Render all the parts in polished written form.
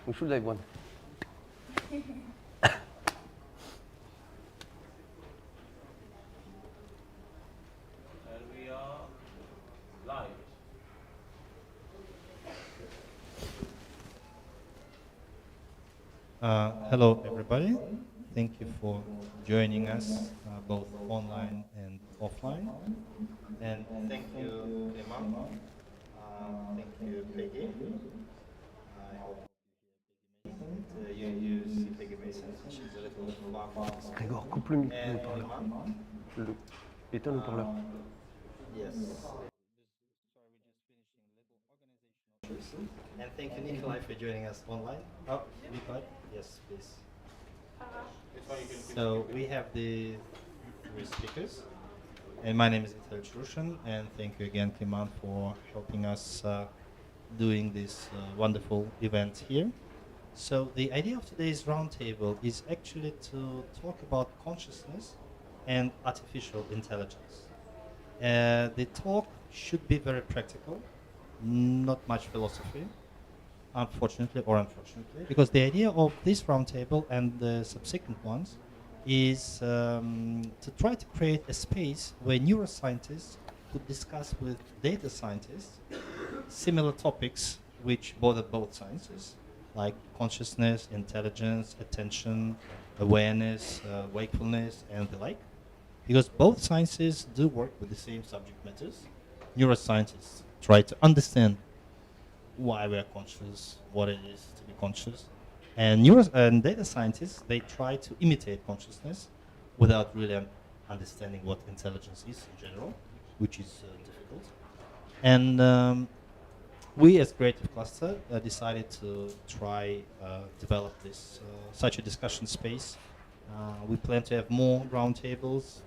We should have one. And we are live. Hello, everybody. Thank you for joining us, both online and offline. And thank you, Clément. Thank you, Peggy. I hope you see Peggy Mason. She's a little far from the screen. Grégoire, coupe le micro And par là. Clément. Éteins le parleur. Yes. And thank you, Nikolai, for joining us online. Oh, Nikolai? Yes, please. So we have the three speakers. And my name is Rushan, and thank you again, Clément, for helping us doing this wonderful event here. So the idea of today's roundtable is actually to talk about consciousness and artificial intelligence. The talk should be very practical, not much philosophy, unfortunately or unfortunately, because the idea of this roundtable and the subsequent ones is to try to create a space where neuroscientists could discuss with data scientists similar topics which bother both sciences, like consciousness, intelligence, attention, awareness, wakefulness, and the like. Because both sciences do work with the same subject matters. Neuroscientists try to understand why we're conscious, what it is to be conscious. And data scientists, they try to imitate consciousness without really understanding what intelligence is in general, which is difficult. And we as Creative Cluster decided to try develop this such a discussion space. We plan to have more roundtables,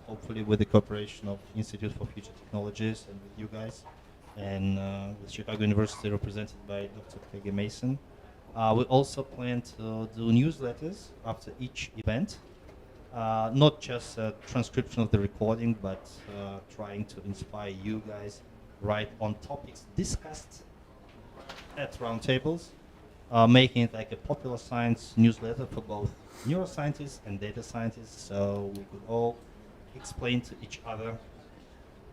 hopefully with the cooperation of Institute for Future Technologies and with you guys, and with Chicago University represented by Dr. Peggy Mason. We also plan to do newsletters after each event, not just a transcription of the recording, but trying to inspire you guys right on topics discussed at roundtables, making it like a popular science newsletter for both neuroscientists and data scientists, so we could all explain to each other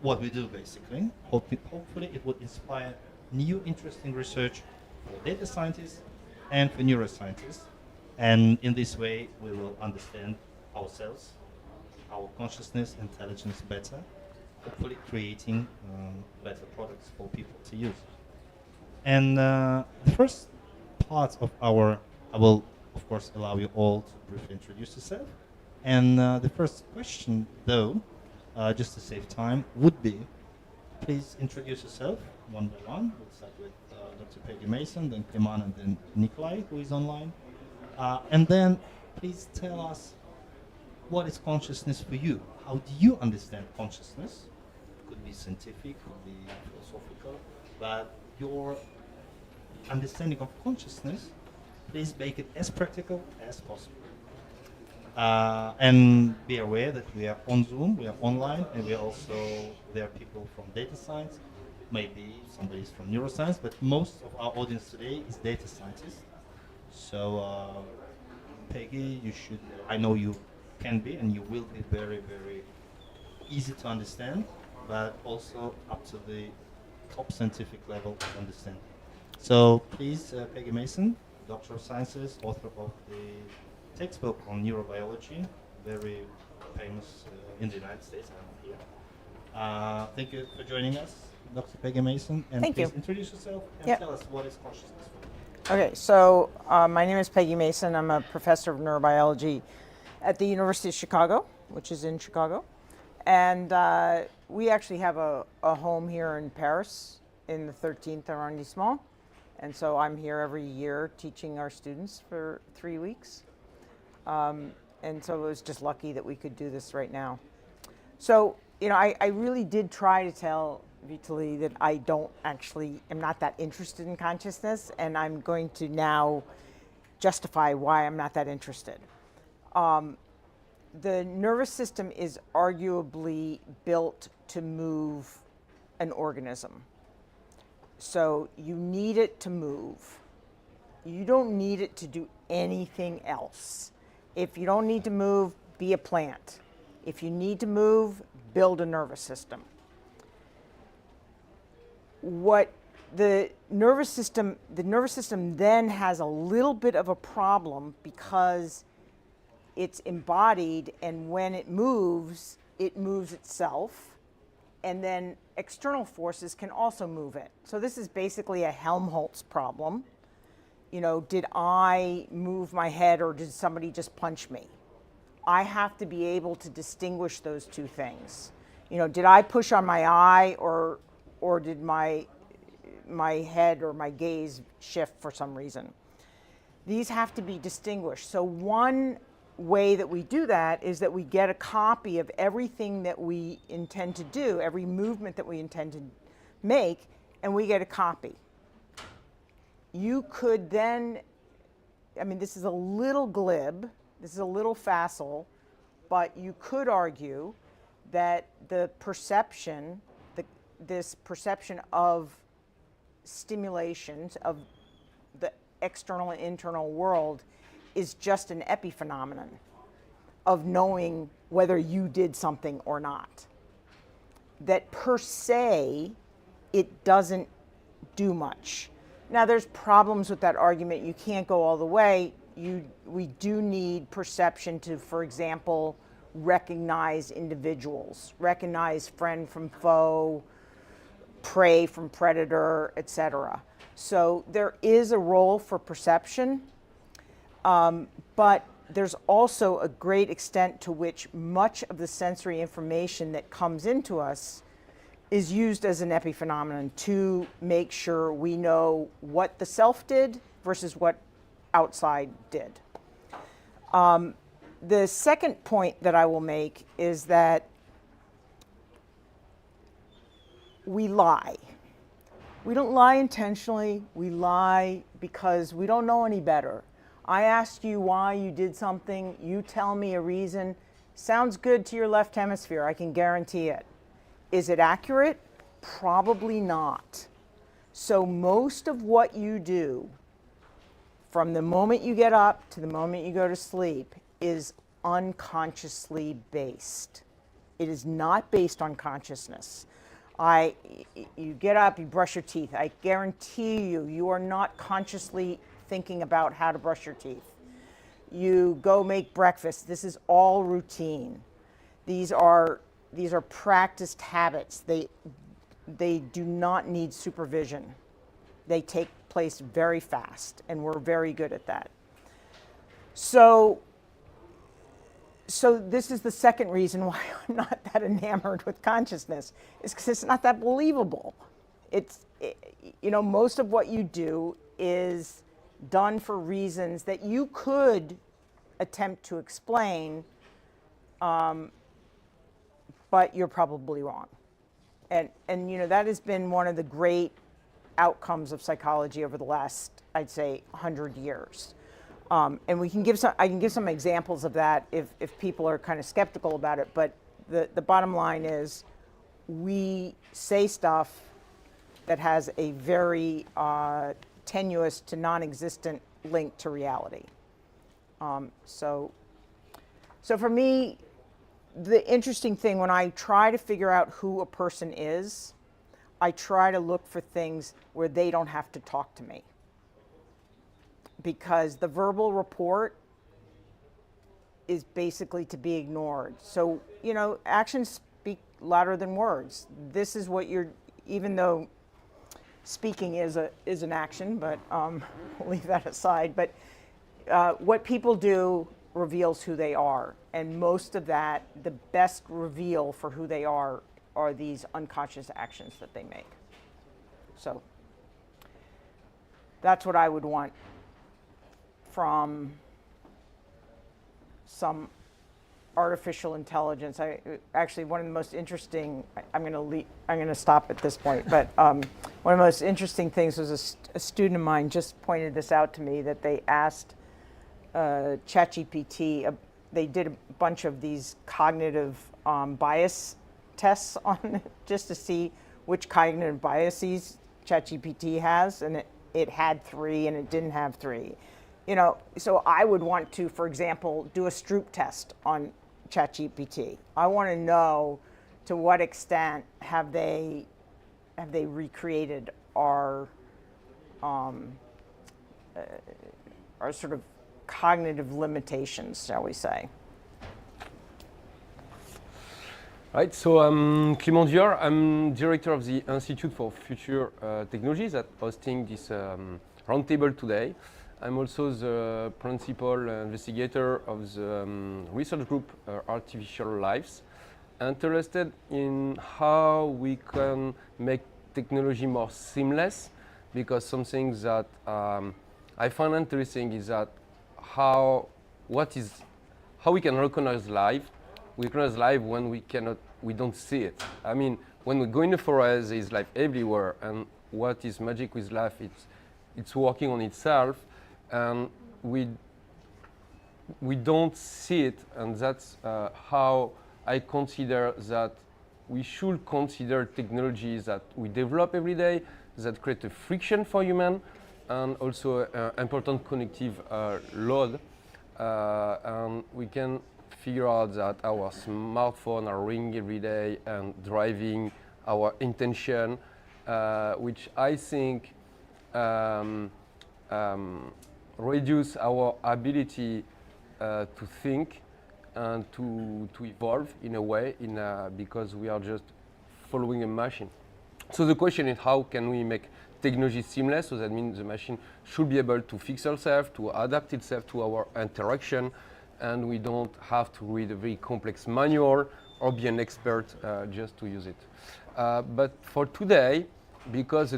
what we do, basically. Hopefully it would inspire new interesting research for data scientists and for neuroscientists. And in this way, we will understand ourselves, our consciousness, intelligence better, hopefully creating better products for people to use. And the first part of I will, of course, allow you all to briefly introduce yourself. And the first question, though, just to save time, would be, please introduce yourself one by one. We'll start with Dr. Peggy Mason, then Clément, and then Nikolai, who is online. And then please tell us, what is consciousness for you? How do you understand consciousness? It could be scientific, could be philosophical, but your understanding of consciousness, please make it as practical as possible. And be aware that we are on Zoom, we are online, and there are people from data science, maybe somebody's from neuroscience, but most of our audience today is data scientists. So, Peggy, I know you can be, and you will be very, very easy to understand, but also up to the top scientific level to understand. So please, Peggy Mason, Doctor of Sciences, author of the textbook on neurobiology, very famous in the United States. I'm here. Thank you for joining us, Dr. Peggy Mason. And Thank please you. introduce yourself and tell us what is consciousness for you. Okay, so my name is Peggy Mason. I'm a professor of neurobiology at the University of Chicago, which is in Chicago. And we actually have a home here in Paris in the 13th arrondissement. And so I'm here every year teaching our students for 3 weeks. And so it was just lucky that we could do this right now. So, I really did try to tell Vitaly that I am not that interested in consciousness, and I'm going to now justify why I'm not that interested. The nervous system is arguably built to move an organism. So you need it to move. You don't need it to do anything else. If you don't need to move, be a plant. If you need to move, build a nervous system. What the nervous system then has a little bit of a problem because it's embodied, and when it moves itself, and then external forces can also move it. So this is basically a Helmholtz problem. You know, did I move my head or did somebody just punch me? I have to be able to distinguish those two things. You know, did I push on my eye or did my head or my gaze shift for some reason? These have to be distinguished. So one way that we do that is that we get a copy of everything that we intend to do, every movement that we intend to make, and we get a copy. You could then, I mean, this is a little glib, this is a little facile, but you could argue that the perception, this perception of stimulations of the external and internal world is just an epiphenomenon of knowing whether you did something or not. That per se, it doesn't do much. Now there's problems with that argument. You can't go all the way. We do need perception to, for example, recognize individuals, recognize friend from foe, prey from predator, etc. So there is a role for perception, but there's also a great extent to which much of the sensory information that comes into us is used as an epiphenomenon to make sure we know what the self did versus what outside did. The second point that I will make is that we lie. We don't lie intentionally, we lie because we don't know any better. I asked you why you did something, you tell me a reason. Sounds good to your left hemisphere, I can guarantee it. Is it accurate? Probably not. So most of what you do, from the moment you get up to the moment you go to sleep, is unconsciously based. It is not based on consciousness. You get up, you brush your teeth. I guarantee you, you are not consciously thinking about how to brush your teeth. You go make breakfast. This is all routine. These are practiced habits. They do not need supervision. They take place very fast, and we're very good at that. So this is the second reason why I'm not that enamored with consciousness, is because it's not that believable. Most of what you do is done for reasons that you could attempt to explain, but you're probably wrong. And that has been one of the great outcomes of psychology over the last, I'd say, 100 years. And I can give some examples of that if people are kind of skeptical about it, but the bottom line is we say stuff that has a very tenuous to non-existent link to reality. So for me, the interesting thing when I try to figure out who a person is, I try to look for things where they don't have to talk to me. Because the verbal report is basically to be ignored. So, actions speak louder than words. This is what even though speaking is an action, but we'll leave that aside. But what people do reveals who they are. And most of that, the best reveal for who they are these unconscious actions that they make. So that's what I would want from some artificial intelligence. Actually, one of the most interesting, I'm going to stop at this point, but one of the most interesting things was a student of mine just pointed this out to me, that they asked ChatGPT, they did a bunch of these cognitive bias tests on it just to see which cognitive biases ChatGPT has, and it had 3 and it didn't have 3. You know, so I would want to, for example, do a Stroop test on ChatGPT. I want to know to what extent have they recreated our sort of cognitive limitations, shall we say. Right, so I'm Clément Duhart. I'm director of the Institute for Future Technologies that's hosting this roundtable today. I'm also the principal investigator of the research group Artificial Lives, interested in how we can make technology more seamless, because something that I find interesting is that how we can recognize life. We recognize life when we don't see it. I mean, when we go in the forest, there is life everywhere, and what is magic with life, it's working on itself, and we don't see it, and that's how I consider that we should consider technologies that we develop every day that create a friction for human, and also important cognitive load, and we can figure out that our smartphone are ringing every day and driving our intention, which I think reduce our ability to think and to evolve in a way, because we are just following a machine. So the question is, how can we make technology seamless? So that means the machine should be able to fix itself, to adapt itself to our interaction, and we don't have to read a very complex manual or be an expert just to use it. But for today, because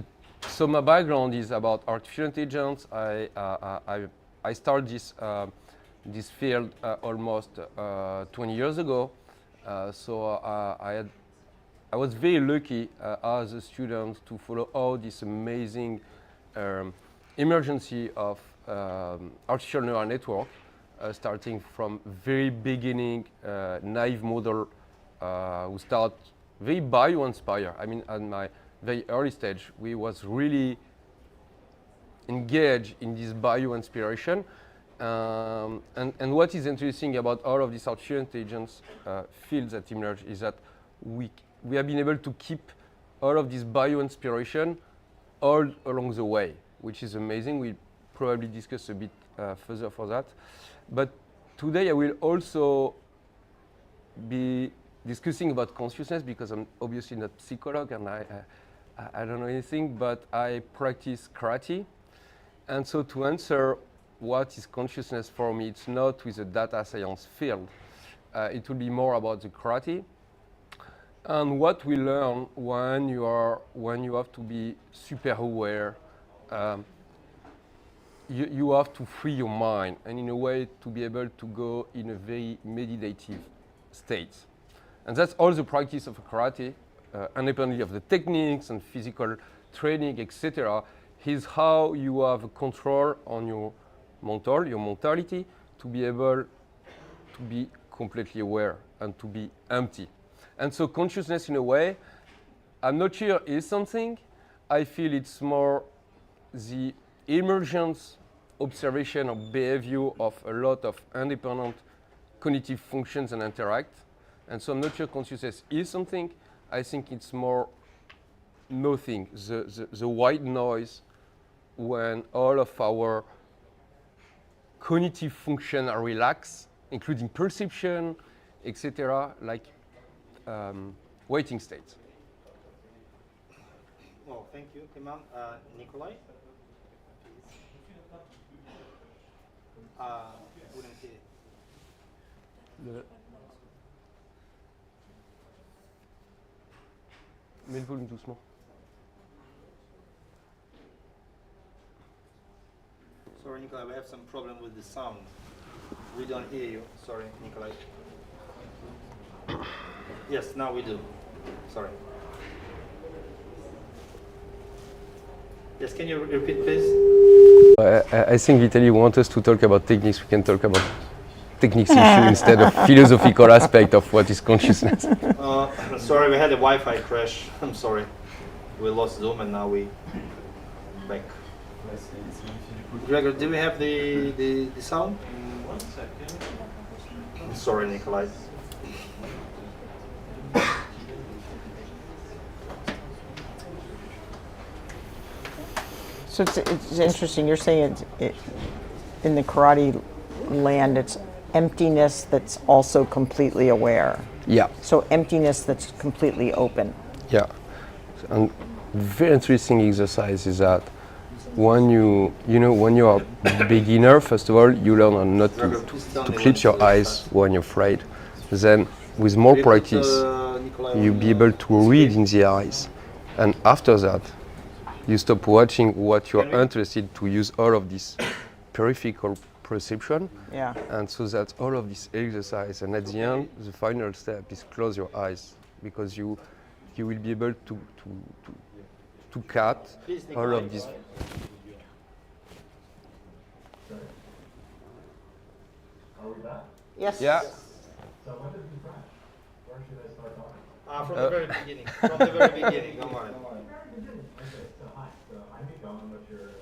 so my background is about artificial intelligence, I started this field almost 20 years ago. So I was very lucky as a student to follow all this amazing emergence of artificial neural network, starting from very beginning naive model who start very bio-inspired. I mean, at my very early stage, we was really engaged in this bio-inspiration. And what is interesting about all of this artificial intelligence fields that emerge is that we have been able to keep all of this bio-inspiration all along the way, which is amazing. We'll probably discuss a bit further for that. But today I will also be discussing about consciousness, because I'm obviously not a psychologist and I don't know anything, but I practice karate. And so to answer what is consciousness for me, it's not with the data science field. It will be more about the karate and what we learn when you have to be super aware. You have to free your mind, and in a way to be able to go in a very meditative state. And that's all the practice of karate, independently of the techniques and physical training, etc., is how you have a control on your mentality, to be able to be completely aware and to be empty. And so consciousness, in a way, I'm not sure is something. I feel it's more the emergence, observation of behavior of a lot of independent cognitive functions and interact. And so I'm not sure consciousness is something. I think it's more nothing, the white noise when all of our cognitive functions are relaxed, including perception, etc., like waiting states. Well, thank you, Clément. Nikolai? Wouldn't hear. Mets le volume doucement. Sorry, Nikolai, we have some problem with the sound. We don't hear you. Sorry, Nikolai. Yes, now we do. Sorry. Yes, can you repeat, please? I think Vitaly wants us to talk about techniques. We can talk about techniques issue instead of philosophical aspect of what is consciousness. Sorry, we had a Wi-Fi crash. I'm sorry. We lost Zoom and now we back. Gregor, do we have the sound? 1 second. Sorry, Nikolai. So it's interesting. You're saying in the karate land, it's emptiness that's also completely aware. Yeah. So emptiness that's completely open. Yeah. And very interesting exercise is that when when you are beginner, first of all, you learn not to close your eyes when you're afraid. Then, with more practice, you'll be able to read in the eyes. And after that, you stop watching what you're interested to use all of this peripheral perception. Yeah. And so that's all of this exercise. And at the end, the final step is close your eyes, because you will be able to cut all of this. Yes. Yeah. So when did you crash? Where should I start talking? From the very beginning. From the very beginning. Come on. Okay, so hi. So I'm Nico. I'm not sure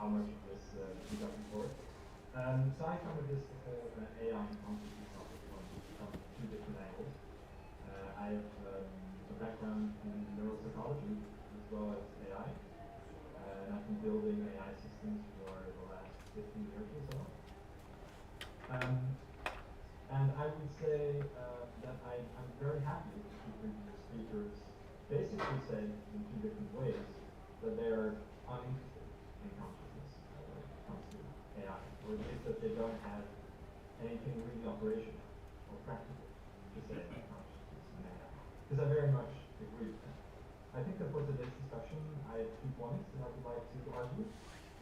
how much of this you got before. So I come with this whole AI and consciousness topic from two different angles. I have a background in neuropsychology as well as AI. And I've been building AI systems for the last 15 years or so. And I would say that I'm very happy that the two previous speakers basically said in two different ways that they are uninterested in consciousness when it comes to AI, or at least that they don't have anything really operational or practical to say about consciousness and AI. Because I very much agree with that. I think that for today's discussion, I have 2 points that I would like to argue.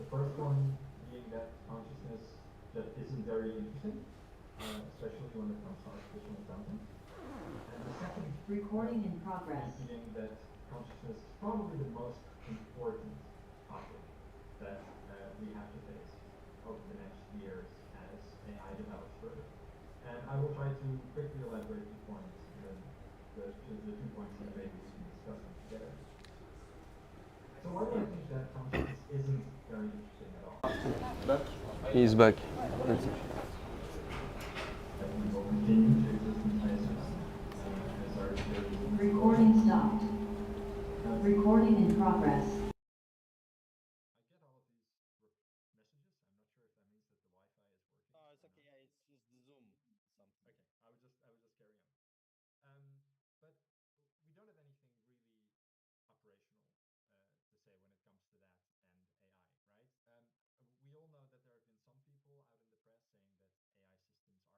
The first one being that consciousness just isn't very interesting, especially when it comes to artificial intelligence. And the second Recording in progress. being that consciousness is probably the most important topic that we have to face over the next years as AI develops further. And I will try to quickly elaborate the points, the 2 points that maybe we can discuss them together. So why do I think that consciousness isn't very interesting at all? He's back. That we will continue to exist in places as our Recording stopped. Recording in progress. I get all of these messages. I'm not sure if that means that the Wi-Fi is working. Oh, it's okay. Yeah, it's just the Zoom. Something. Okay, I would just carry on. But we don't have anything really operational to say when it comes to that and AI, right? We all know that there have been some people out in the press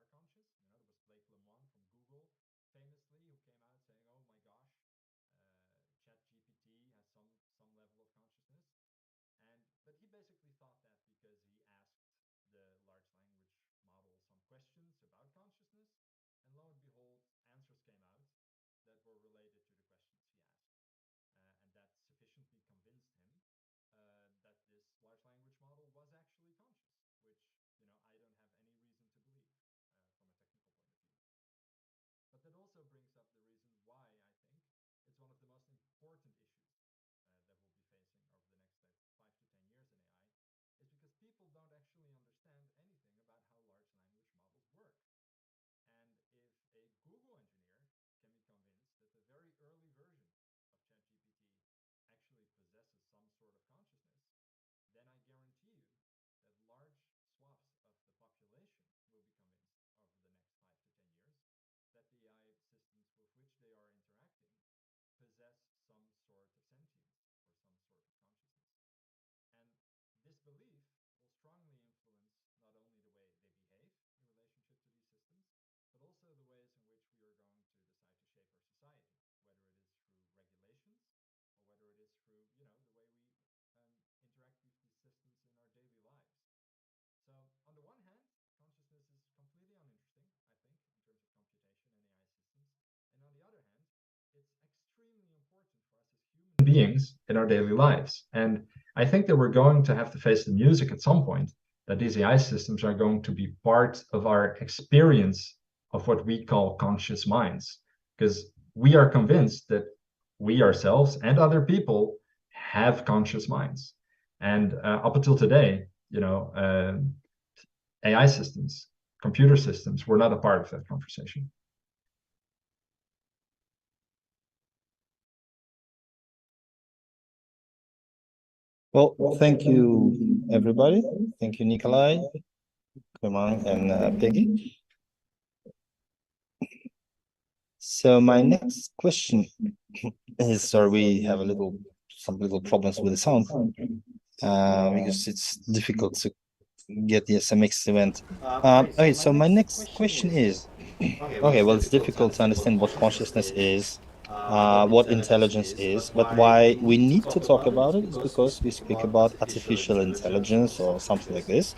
saying that AI systems are conscious. There was Clément from Google, famously, who came out saying, "Oh my gosh, ChatGPT has some level of consciousness." But he basically thought that because he asked the large language model some questions about consciousness, and lo and behold, answers came out that were related to the questions he asked. And that sufficiently convinced him that this large language model was actually conscious, which I don't have any reason to believe from a technical point of view. But that also brings up the reason why I think it's one of the most important issues that we'll be facing over the next 5 to 10 years in AI, is because people don't actually understand anything about how large language models work. And if a Google engineer can be convinced that the very early version of ChatGPT actually possesses some sort of consciousness, then I guarantee you that large swaths of the population will be convinced over the next 5 to 10 years that the AI systems with which they are interacting possess some sort of sentience or some sort of consciousness. And this belief will strongly influence not only the way they behave in relationship to these systems, but also the ways in which we are going to decide to shape our society, whether it is through regulations or whether it is through, the way we interact with these systems in our daily lives. So on the one hand, consciousness is completely uninteresting, I think, in terms of computation and AI systems. And on the other hand, it's extremely important for us as human beings in our daily lives. And I think that we're going to have to face the music at some point, that these AI systems are going to be part of our experience of what we call conscious minds, because we are convinced that we ourselves and other people have conscious minds. And up until today, AI systems, computer systems were not a part of that conversation. Well, thank you, everybody. Thank you, Nikolai, Clément, and Peggy. So my next question is, sorry, we have some little problems with the sound, because it's difficult to get the SMX event. Okay, so my next question is, okay, well, it's difficult to understand what consciousness is, what intelligence is, but why we need to talk about it is because we speak about artificial intelligence or something like this.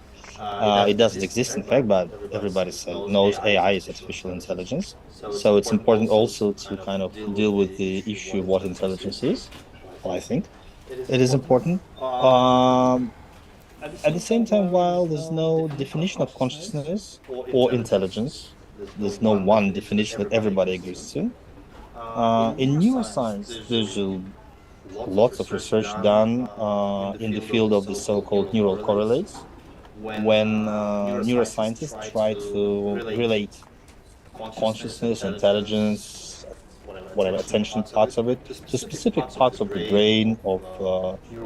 It doesn't exist, in fact, but everybody knows AI is artificial intelligence. So it's important also to kind of deal with the issue of what intelligence is. Well, I think it is important. At the same time, while there's no definition of consciousness or intelligence, there's no one definition that everybody agrees to. In neuroscience, there's lots of research done in the field of the so-called neural correlates, when neuroscientists try to relate consciousness, intelligence, whatever attention parts of it, to specific parts of the brain, of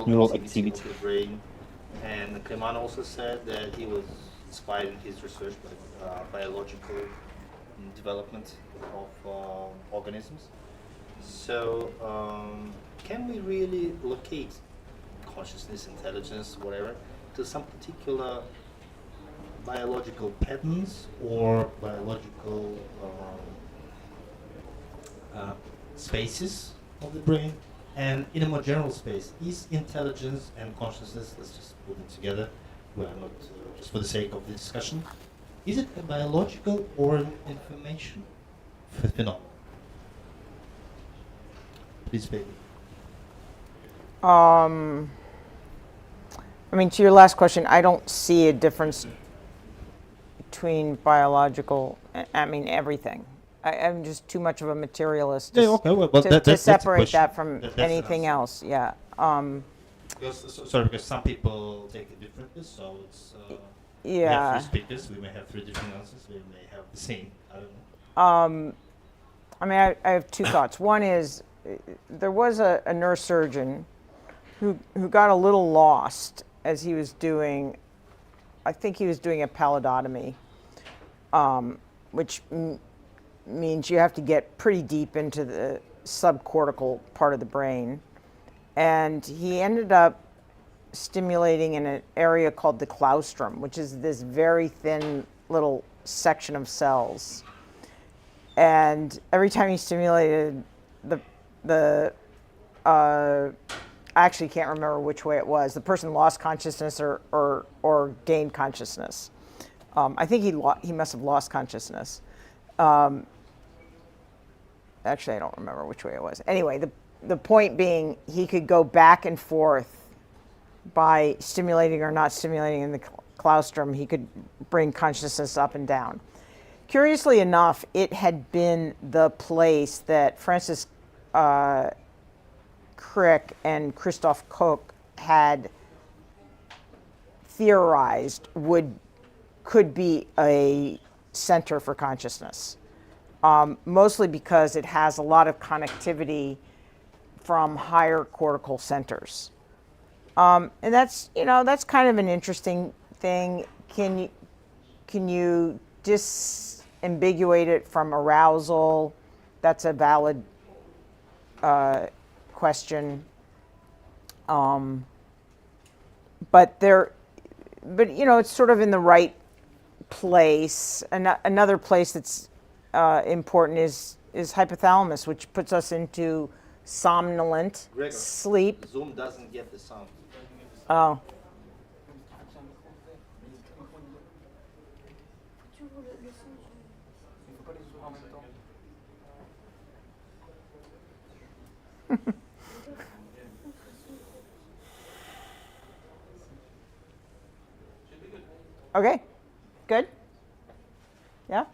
neural activity. And Clément also said that he was inspired in his research by biological development of organisms. So, can we really locate consciousness, intelligence, whatever, to some particular biological patterns or biological spaces of the brain? And in a more general space, is intelligence and consciousness, let's just put it together, well, not just for the sake of the discussion, is it a biological or an information phenomenon? Please, Peggy. I mean, to your last question, I don't see a difference between biological, I mean, everything. I'm just too much of a materialist to, to separate that from anything else. Yeah. Because some people take it differently, so it's we have three speakers. We may have three different answers. We may have the same. I don't know. I mean, I have two thoughts. One is there was a neurosurgeon who got a little lost as he was doing, I think he was doing a pallidotomy, which means you have to get pretty deep into the subcortical part of the brain. And he ended up stimulating in an area called the claustrum, which is this very thin little section of cells. And every time he stimulated I actually can't remember which way it was. The person lost consciousness or gained consciousness. I think he must have lost consciousness. Actually, I don't remember which way it was. Anyway, the point being, he could go back and forth by stimulating or not stimulating in the claustrum. He could bring consciousness up and down. Curiously enough, it had been the place that Francis Crick and Christoph Koch had theorized could be a center for consciousness. Mostly because it has a lot of connectivity from higher cortical centers. And that's kind of an interesting thing. Can you disambiguate it from arousal? That's a valid question. But it's sort of in the right place. Another place that's important is hypothalamus, which puts us into somnolent sleep. Zoom doesn't get the sound. Oh. Okay, good. Yeah.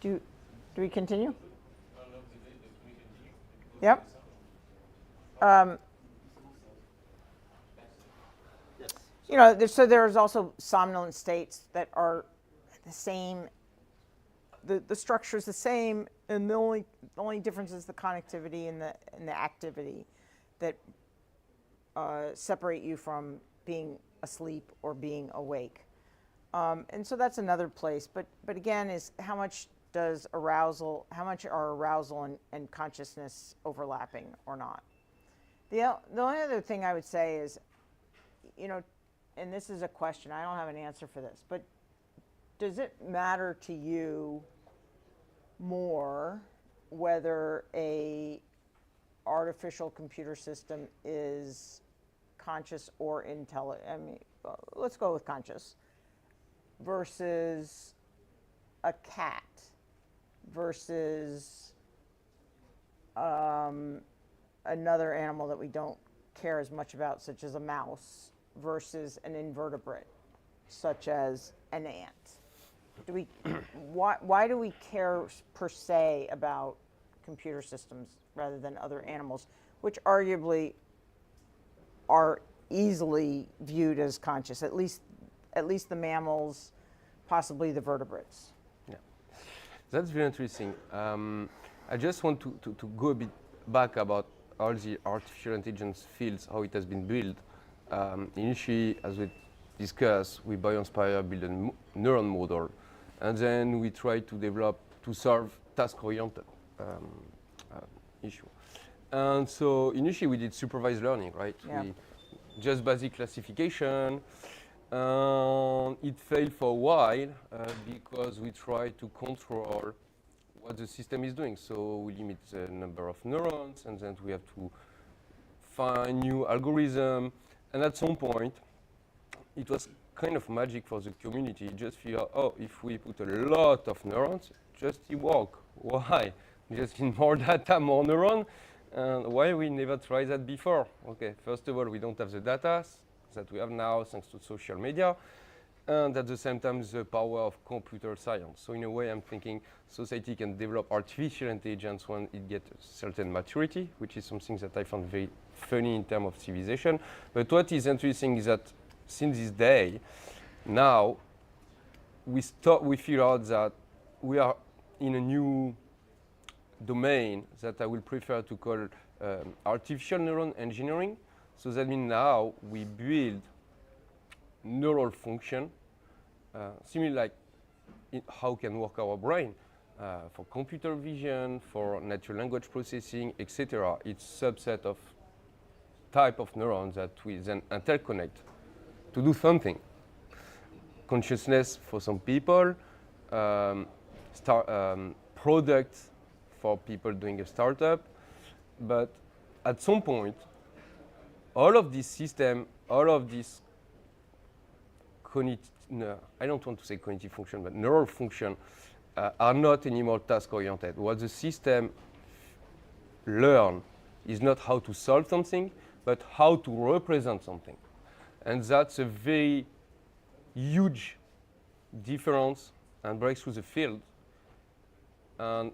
Do we continue? Yep. You know, so there's also somnolent states that are the same. The structure is the same, and the only difference is the connectivity and the activity that separate you from being asleep or being awake. And so that's another place. But again, is how much are arousal and consciousness overlapping or not? The only other thing I would say is, you know, and this is a question, I don't have an answer for this, but does it matter to you more whether a artificial computer system is conscious or intelligent? I mean, let's go with conscious versus a cat versus another animal that we don't care as much about, such as a mouse, versus an invertebrate, such as an ant. Why do we care per se about computer systems rather than other animals, which arguably are easily viewed as conscious, at least the mammals, possibly the vertebrates? Yeah, that's very interesting. I just want to go a bit back about all the artificial intelligence fields, how it has been built. Initially, as we discussed, we bio-inspire build a neuron model, and then we try to develop to solve task-oriented issue. And so initially we did supervised learning, right? Yeah. We just basic classification. It failed for a while because we tried to control what the system is doing. So we limit the number of neurons, and then we have to find new algorithm. And at some point, it was kind of magic for the community. Just figure out, oh, if we put a lot of neurons, just it work. Why? Just in more data, more neuron. And why we never tried that before? Okay, first of all, we don't have the data that we have now thanks to social media. And at the same time, the power of computer science. So in a way, I'm thinking society can develop artificial intelligence when it gets a certain maturity, which is something that I found very funny in terms of civilization. But what is interesting is that since this day, now we figure out that we are in a new domain that I will prefer to call artificial neuron engineering. So that means now we build neural function, similar like how can work our brain for computer vision, for natural language processing, etc. It's subset of type of neurons that we then interconnect to do something. Consciousness for some people, product for people doing a startup, but at some point, all of this system, all of this I don't want to say cognitive function, but neural function are not anymore task-oriented. What the system learn is not how to solve something, but how to represent something. And that's a very huge difference and breakthrough the field. And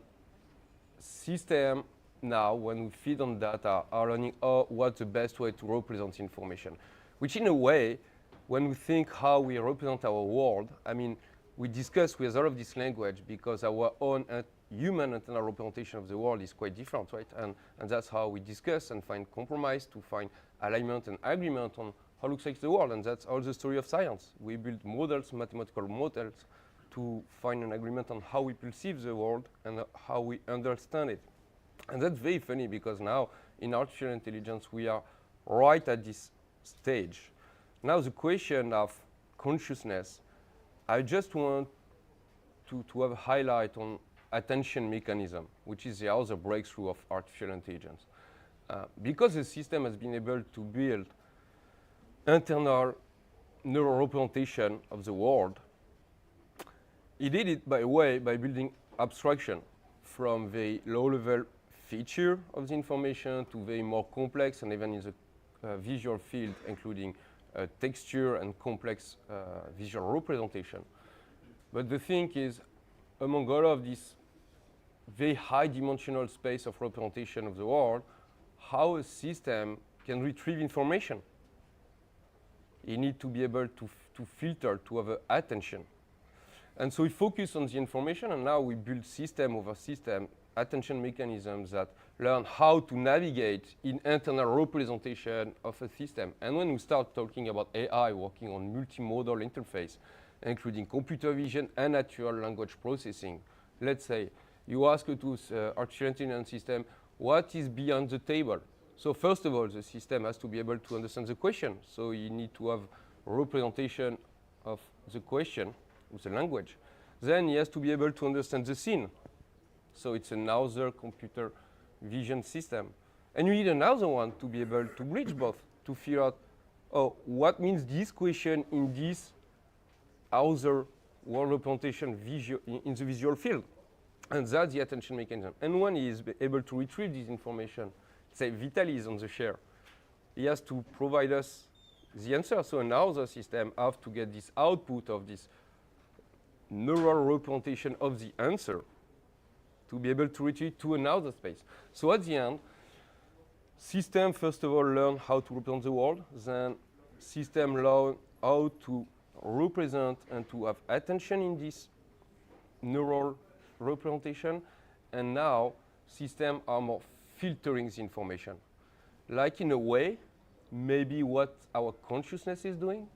system now, when we feed on data, are learning what's the best way to represent information, which in a way, when we think how we represent our world, I mean, we discuss with all of this language because our own human internal representation of the world is quite different, right? And that's how we discuss and find compromise to find alignment and agreement on how looks like the world. And that's all the story of science. We build models, mathematical models, to find an agreement on how we perceive the world and how we understand it. And that's very funny because now in artificial intelligence, we are right at this stage. Now the question of consciousness, I just want to have a highlight on attention mechanism, which is the other breakthrough of artificial intelligence. Because the system has been able to build internal neural representation of the world, it did it by building abstraction from very low-level feature of the information to very more complex and even in the visual field, including texture and complex visual representation. But the thing is, among all of this very high dimensional space of representation of the world, how a system can retrieve information. It needs to be able to filter, to have attention. And so we focus on the information, and now we build system over system, attention mechanisms that learn how to navigate in internal representation of a system. And when we start talking about AI working on multimodal interface, including computer vision and natural language processing, let's say you ask it to artificial intelligence system, what is beyond the table? So first of all, the system has to be able to understand the question. So you need to have representation of the question with the language. Then he has to be able to understand the scene. So it's another computer vision system. And you need another one to be able to bridge both, to figure out, oh, what means this question in this other world representation in the visual field. And that's the attention mechanism. And when he is able to retrieve this information, say Vitaly is on the chair, he has to provide us the answer. So another system has to get this output of this neural representation of the answer to be able to retrieve to another space. So at the end, system first of all learn how to represent the world, then system learn how to represent and to have attention in this neural representation, and now systems are more filtering the information. Like in a way, maybe what our consciousness is doing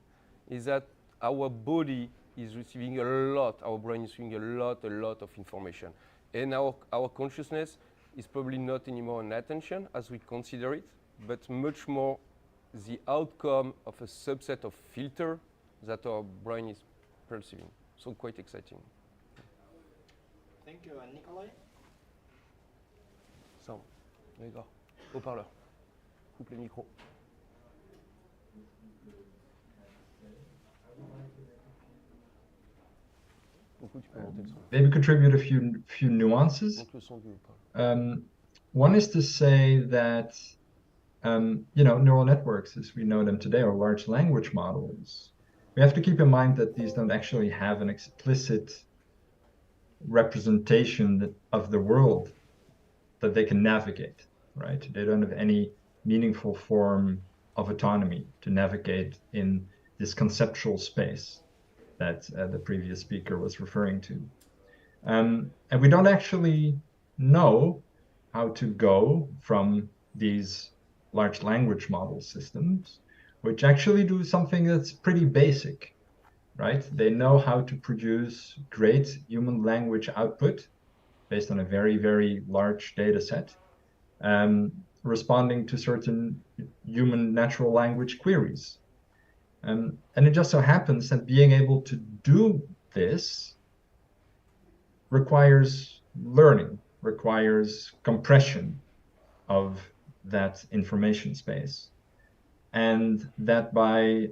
is that our body is receiving a lot, our brain is receiving a lot of information. And our consciousness is probably not anymore an attention as we consider it, but much more the outcome of a subset of filter that our brain is perceiving. So quite exciting. Thank you. And Nikolai? So, Grégoire, haut-parleur. Coupe les micros. Maybe contribute a few nuances. One is to say that neural networks, as we know them today, are large language models. We have to keep in mind that these don't actually have an explicit representation of the world that they can navigate, right? They don't have any meaningful form of autonomy to navigate in this conceptual space that the previous speaker was referring to. And we don't actually know how to go from these large language model systems, which actually do something that's pretty basic, right? They know how to produce great human language output based on a very, very large data set, responding to certain human natural language queries. And it just so happens that being able to do this requires learning, requires compression of that information space. And that by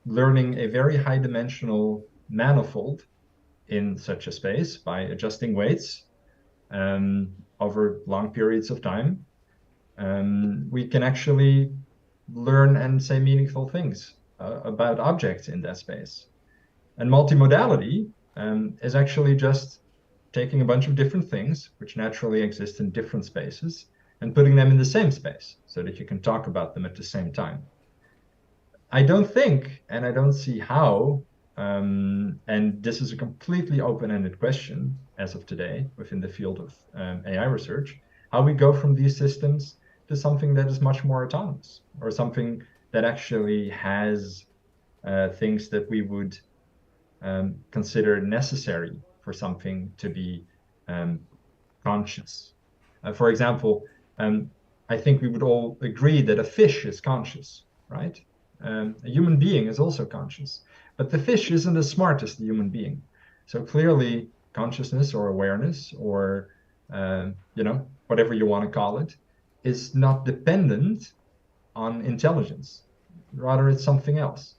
learning a very high dimensional manifold in such a space, by adjusting weights over long periods of time, we can actually learn and say meaningful things about objects in that space. And multimodality is actually just taking a bunch of different things which naturally exist in different spaces and putting them in the same space so that you can talk about them at the same time. I don't think, and I don't see how, and this is a completely open-ended question as of today within the field of AI research, how we go from these systems to something that is much more autonomous, or something that actually has things that we would consider necessary for something to be conscious. For example, I think we would all agree that a fish is conscious, right? A human being is also conscious, but the fish isn't as smart as the human being. So clearly, consciousness or awareness or whatever you want to call it is not dependent on intelligence. Rather, it's something else.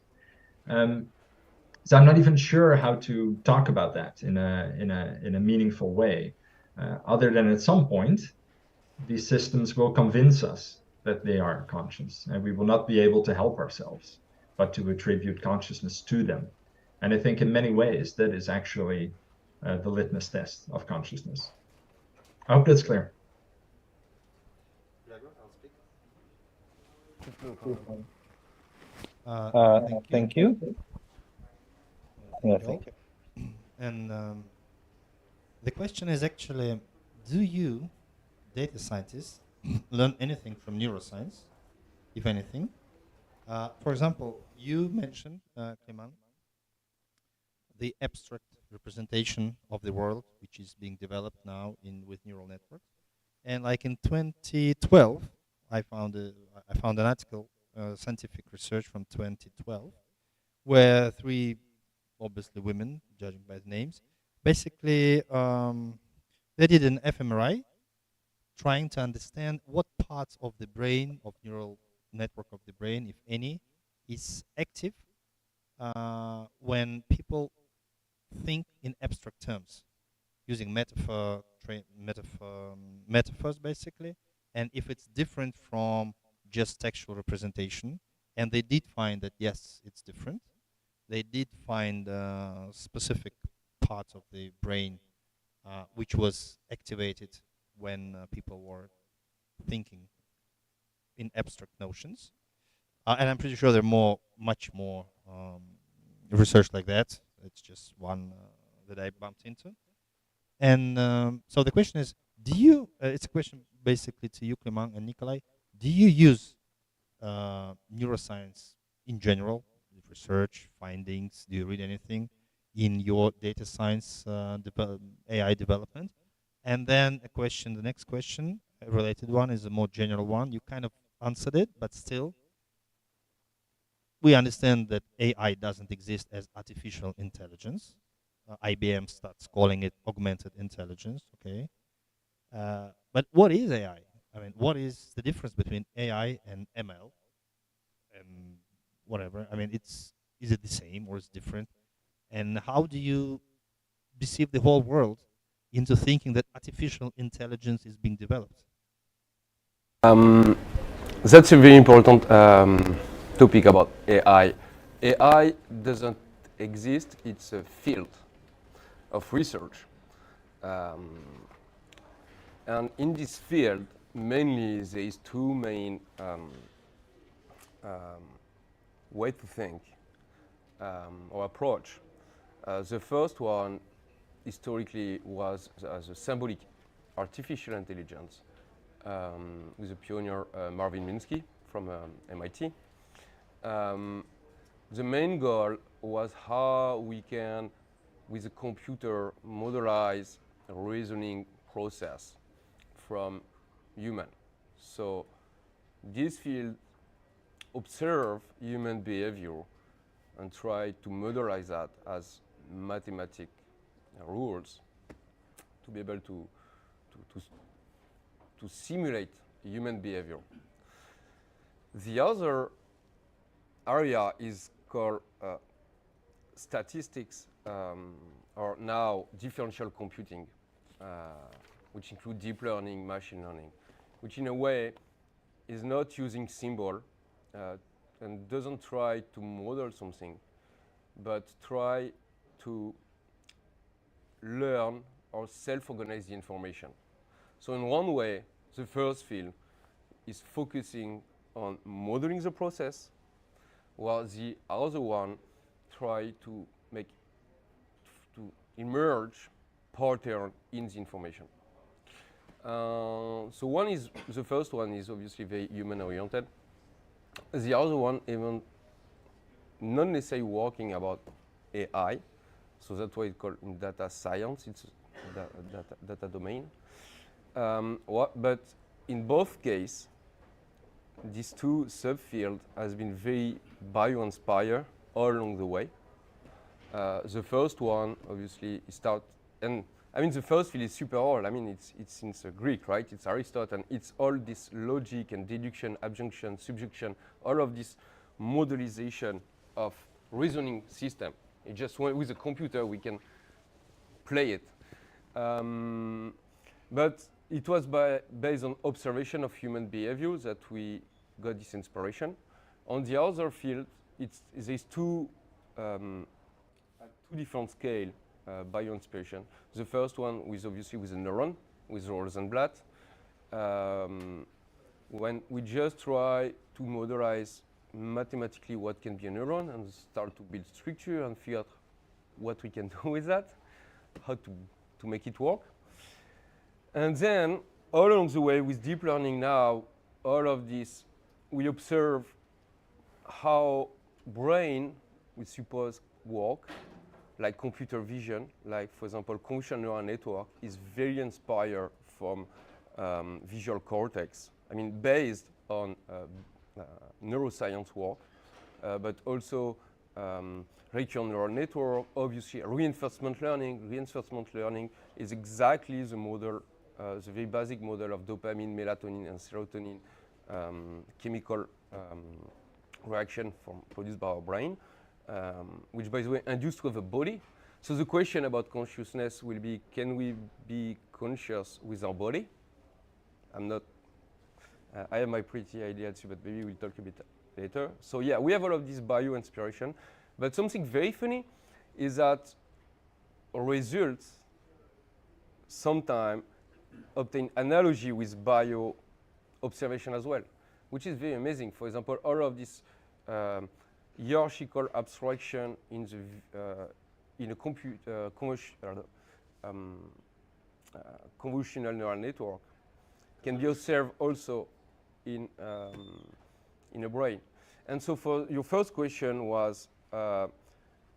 So I'm not even sure how to talk about that in a meaningful way, other than at some point, these systems will convince us that they are conscious, and we will not be able to help ourselves, but to attribute consciousness to them. And I think in many ways, that is actually the litmus test of consciousness. I hope that's clear. Thank you. Yeah, thank you. And the question is actually, do you, data scientists, learn anything from neuroscience, if anything? For example, you mentioned, Clément, the abstract representation of the world, which is being developed now with neural networks. And like in 2012, I found an article, scientific research from 2012, where three, obviously women, judging by the names, basically they did an fMRI trying to understand what parts of the brain, of neural network of the brain, if any, is active when people think in abstract terms, using metaphors basically, and if it's different from just textual representation. And they did find that yes, it's different. They did find specific parts of the brain which was activated when people were thinking in abstract notions. And I'm pretty sure there are much more research like that. It's just one that I bumped into. And so the question is, do you, it's a question basically to you, Clément and Nikolai, do you use neuroscience in general, research, findings? Do you read anything in your data science AI development? And then the next question, a related one, is a more general one. You kind of answered it, but still, we understand that AI doesn't exist as artificial intelligence. IBM starts calling it augmented intelligence, okay? But what is AI? I mean, what is the difference between AI and ML and whatever? I mean, is it the same or is it different? And how do you deceive the whole world into thinking that artificial intelligence is being developed? That's a very important topic about AI. AI doesn't exist, it's a field of research. And in this field, mainly there is two main way to think or approach. The first one historically was the symbolic artificial intelligence with the pioneer Marvin Minsky from MIT. The main goal was how we can, with a computer, modelize a reasoning process from human. So this field observe human behavior and try to modelize that as mathematic rules to be able to simulate human behavior. The other area is called statistics, or now differential computing, which include deep learning, machine learning, which in a way is not using symbol and doesn't try to model something, but try to learn or self-organize the information. So in one way, the first field is focusing on modeling the process, while the other one try to emerge pattern in the information. So the first one is obviously very human-oriented. The other one even not necessarily working about AI, so that's why it's called in data science. It's a data domain. But in both cases, these two subfields has been very bio-inspired all along the way. The first one, obviously, the first field is super old. I mean, it's since Greek, right? It's Aristotle, and it's all this logic and deduction, adjunction, subjunction, all of this modelization of reasoning system. It just with a computer we can play it, but it was based on observation of human behavior that we got this inspiration. On the other field, there's two different scale bio-inspiration. The first one was obviously with a neuron, with Rosenblatt. when we just try to modelize mathematically what can be a neuron and start to build structure and figure out what we can do with that, how to make it work. And then all along the way with deep learning now, all of this, we observe how brain, we suppose, work, like computer vision, like, for example, convolutional neural network is very inspired from visual cortex. I mean, based on neuroscience work, but also recurrent neural network, obviously reinforcement learning. Reinforcement learning is exactly the model, the very basic model of dopamine, melatonin, and serotonin chemical reaction produced by our brain, which, by the way, induced with the body. So the question about consciousness will be, can we be conscious with our body? I'm not, I have my pretty idea too, but maybe we'll talk a bit later. So yeah, we have all of this bio-inspiration, but something very funny is that results sometimes obtain analogy with bio observation as well, which is very amazing. For example, all of this hierarchical abstraction in a convolutional neural network can be observed also in a brain. And so for your first question was,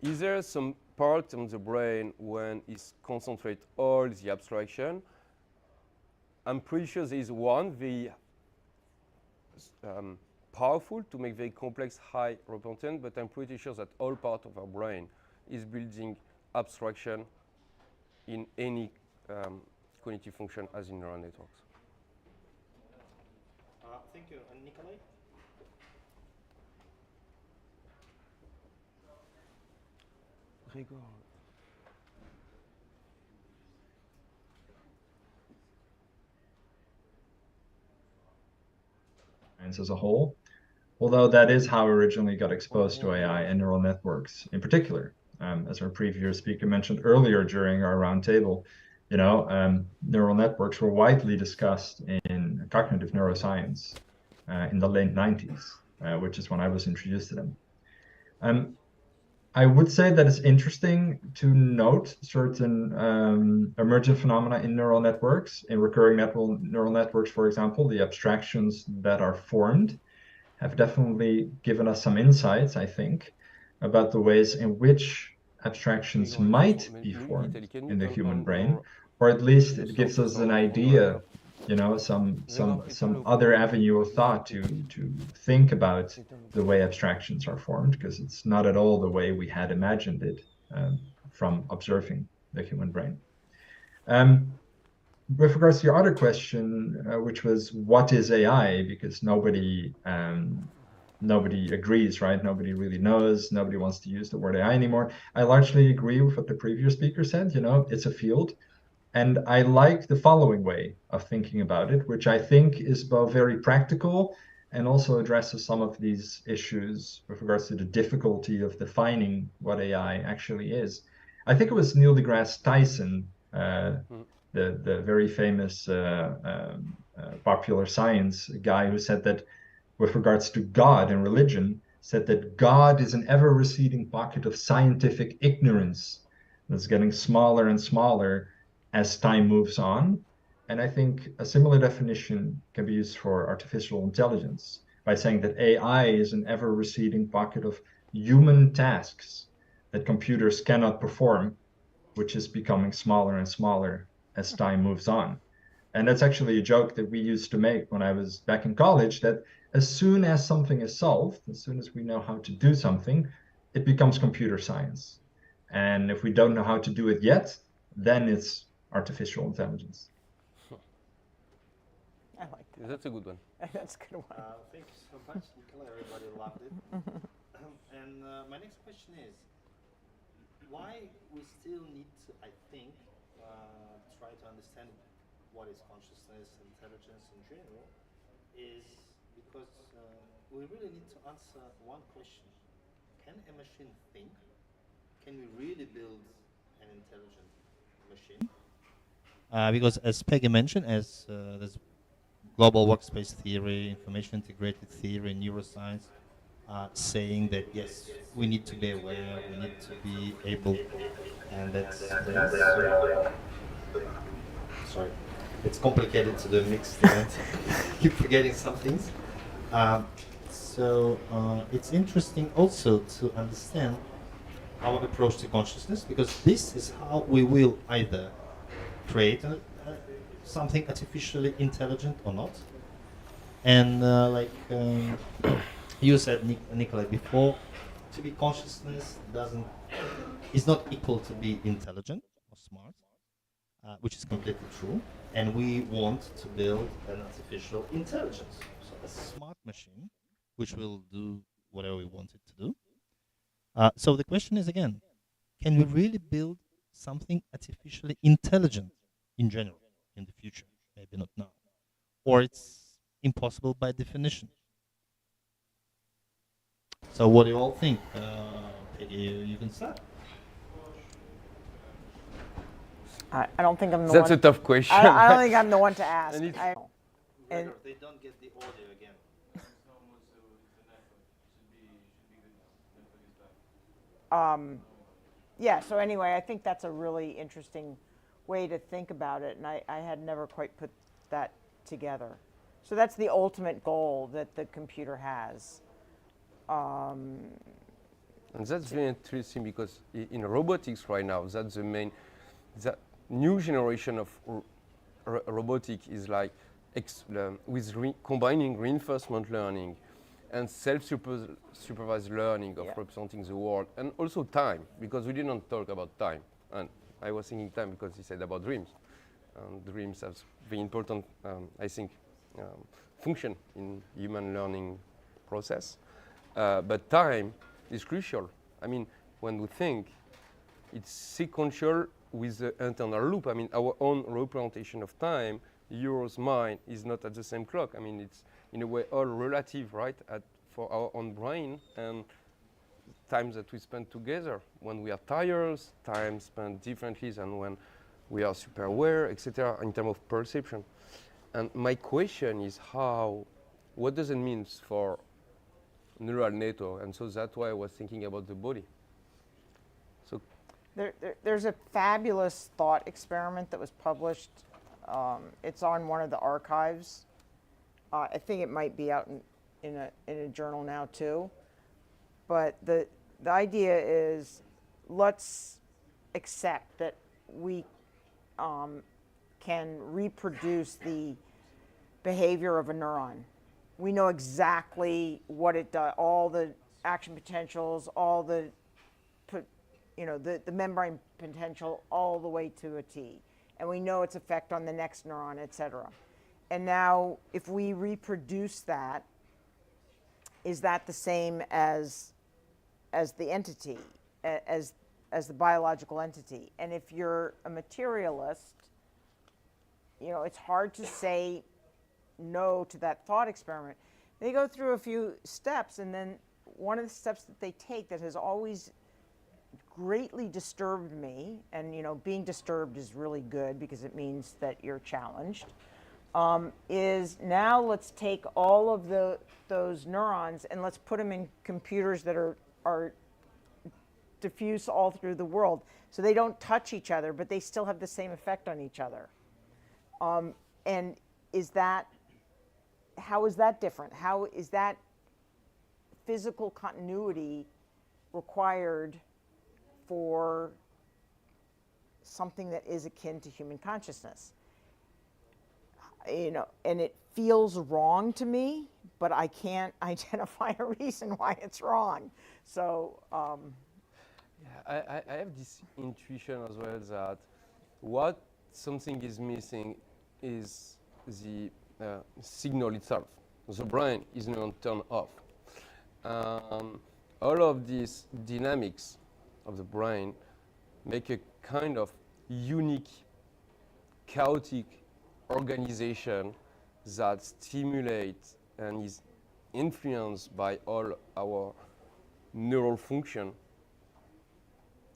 is there some part in the brain when it's concentrate all the abstraction? I'm pretty sure there is one very powerful to make very complex high repentant, but I'm pretty sure that all part of our brain is building abstraction in any cognitive function as in neural networks. Thank you. And Nikolai? As a whole, although that is how we originally got exposed to AI and neural networks in particular. As our previous speaker mentioned earlier during our roundtable, neural networks were widely discussed in cognitive neuroscience in the late 90s, which is when I was introduced to them. I would say that it's interesting to note certain emergent phenomena in neural networks. In recurring neural networks, for example, the abstractions that are formed have definitely given us some insights, I think, about the ways in which abstractions might be formed in the human brain, or at least it gives us an idea, some other avenue of thought to think about the way abstractions are formed, because it's not at all the way we had imagined it from observing the human brain. With regards to your other question, which was what is AI, because nobody agrees, right? Nobody really knows. Nobody wants to use the word AI anymore. I largely agree with what the previous speaker said. It's a field. And I like the following way of thinking about it, which I think is both very practical and also addresses some of these issues with regards to the difficulty of defining what AI actually is. I think it was Neil deGrasse Tyson, the very famous popular science guy, who said that with regards to God and religion, said that God is an ever-receding pocket of scientific ignorance that's getting smaller and smaller as time moves on. And I think a similar definition can be used for artificial intelligence by saying that AI is an ever-receding pocket of human tasks that computers cannot perform, which is becoming smaller and smaller as time moves on. And that's actually a joke that we used to make when I was back in college, that as soon as something is solved, as soon as we know how to do something, it becomes computer science. And if we don't know how to do it yet, then it's artificial intelligence. I like that. That's a good one. That's a good one. Thank you so much, Nicola. Everybody loved it. And my next question is, why we still need to, I think, try to understand what is consciousness, intelligence in general, is because we really need to answer one question. Can a machine think? Can we really build an intelligent machine? Because as Peggy mentioned, as there's global workspace theory, information integrated theory, neuroscience, saying that yes, we need to be aware, we need to be able, and that's great. So, sorry, it's complicated to do mixed and keep forgetting some things. So it's interesting also to understand our approach to consciousness, because this is how we will either create something artificially intelligent or not. And you said, Nikolai, before, to be consciousness is not equal to be intelligent or smart, which is completely true. And we want to build an artificial intelligence, so a smart machine, which will do whatever we want it to do. So the question is again, can we really build something artificially intelligent in general in the future? Maybe not now. Or it's impossible by definition. So what do you all think? Peggy, you can start. I don't think I'm the That's one. a tough question. I don't think I'm the one to ask. And it's- And They don't get the audio again. yeah, so anyway, I think that's a really interesting way to think about it, and I had never quite put that together. So that's the ultimate goal that the computer has. And that's very interesting because in robotics right now, that's the main, that new generation of robotic is like with combining reinforcement learning and self-supervised learning of representing the world, and also time, because we didn't talk about time. And I was thinking time because he said about dreams. Dreams have very important, I think, function in human learning process. But time is crucial. I mean, when we think, it's sequential with the internal loop. I mean, our own representation of time, yours, mine, is not at the same clock. I mean, it's in a way all relative, right, for our own brain, and times that we spend together. When we are tired, time spent differently than when we are super aware, etc., in terms of perception. And my question is what does it mean for neural network? And so that's why I was thinking about the body. So There's a fabulous thought experiment that was published. It's on one of the archives. I think it might be out in a journal now too. But the idea is, let's accept that we can reproduce the behavior of a neuron. We know exactly what it does, all the action potentials, all the membrane potential, all the way to a T. And we know its effect on the next neuron, et cetera. And now, if we reproduce that, is that the same as the entity, as the biological entity? And if you're a materialist, it's hard to say no to that thought experiment. They go through a few steps, and then one of the steps that they take that has always greatly disturbed me, and being disturbed is really good because it means that you're challenged, is now let's take all of those neurons and let's put them in computers that are diffuse all through the world, so they don't touch each other, but they still have the same effect on each other. And how is that different? How is that physical continuity required for something that is akin to human consciousness? And it feels wrong to me, but I can't identify a reason why it's wrong. So I have this intuition as well that what something is missing is the signal itself. The brain is not turned off. All of these dynamics of the brain make a kind of unique, chaotic organization that stimulates and is influenced by all our neural function,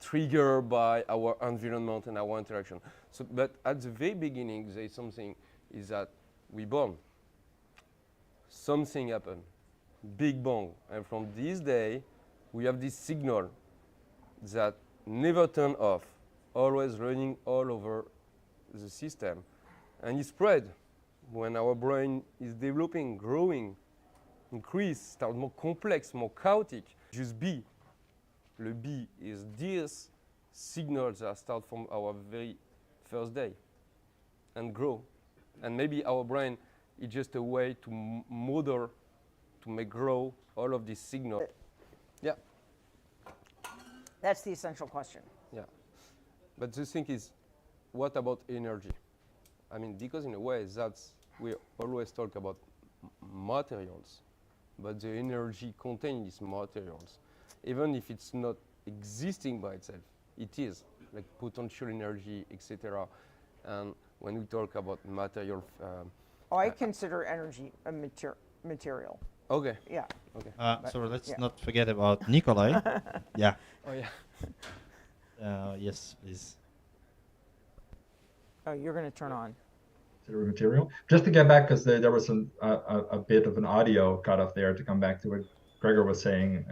triggered by our environment and our interaction. So, but at the very beginning, there is something is that we're born. something happened, big bang. And from this day, we have this signal that never turn off, always running all over the system. And it spread when our brain is developing, growing, increase, start more complex, more chaotic. Just B. Le B is this signals that start from our very first day and grow. And maybe our brain is just a way to model, to make grow all of these signals. Yeah. That's the essential question. Yeah. But the thing is, what about energy? I mean, because in a way, we always talk about materials, but the energy contained in these materials, even if it's not existing by itself, it is, like potential energy, etc. And when we talk about material... I consider energy a material. Okay. Yeah. Okay. So let's yeah. not forget about Nikolai. Yeah. Oh, yeah. Yes, please. Oh, you're going to turn on. Material. Just to get back, because there was a bit of an audio cut off there, to come back to what Gregor was saying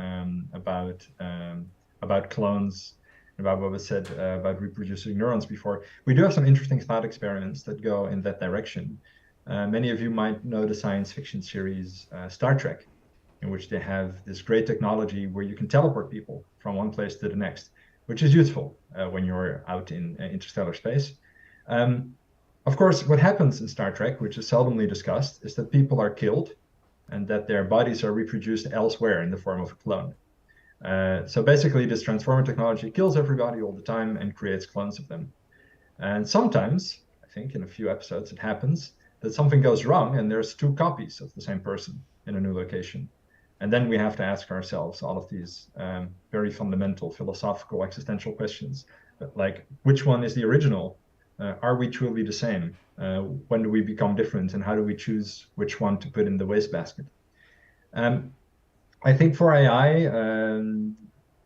about clones, about what was said about reproducing neurons before. We do have some interesting thought experiments that go in that direction. Many of you might know the science fiction series Star Trek, in which they have this great technology where you can teleport people from one place to the next, which is useful when you're out in interstellar space. Of course, what happens in Star Trek, which is seldomly discussed, is that people are killed and that their bodies are reproduced elsewhere in the form of a clone. So basically, this transformer technology kills everybody all the time and creates clones of them. And sometimes, I think in a few episodes, it happens that something goes wrong and there's 2 copies of the same person in a new location. And then we have to ask ourselves all of these very fundamental philosophical existential questions, like which one is the original? Are we truly the same? When do we become different, and how do we choose which one to put in the wastebasket? I think for AI,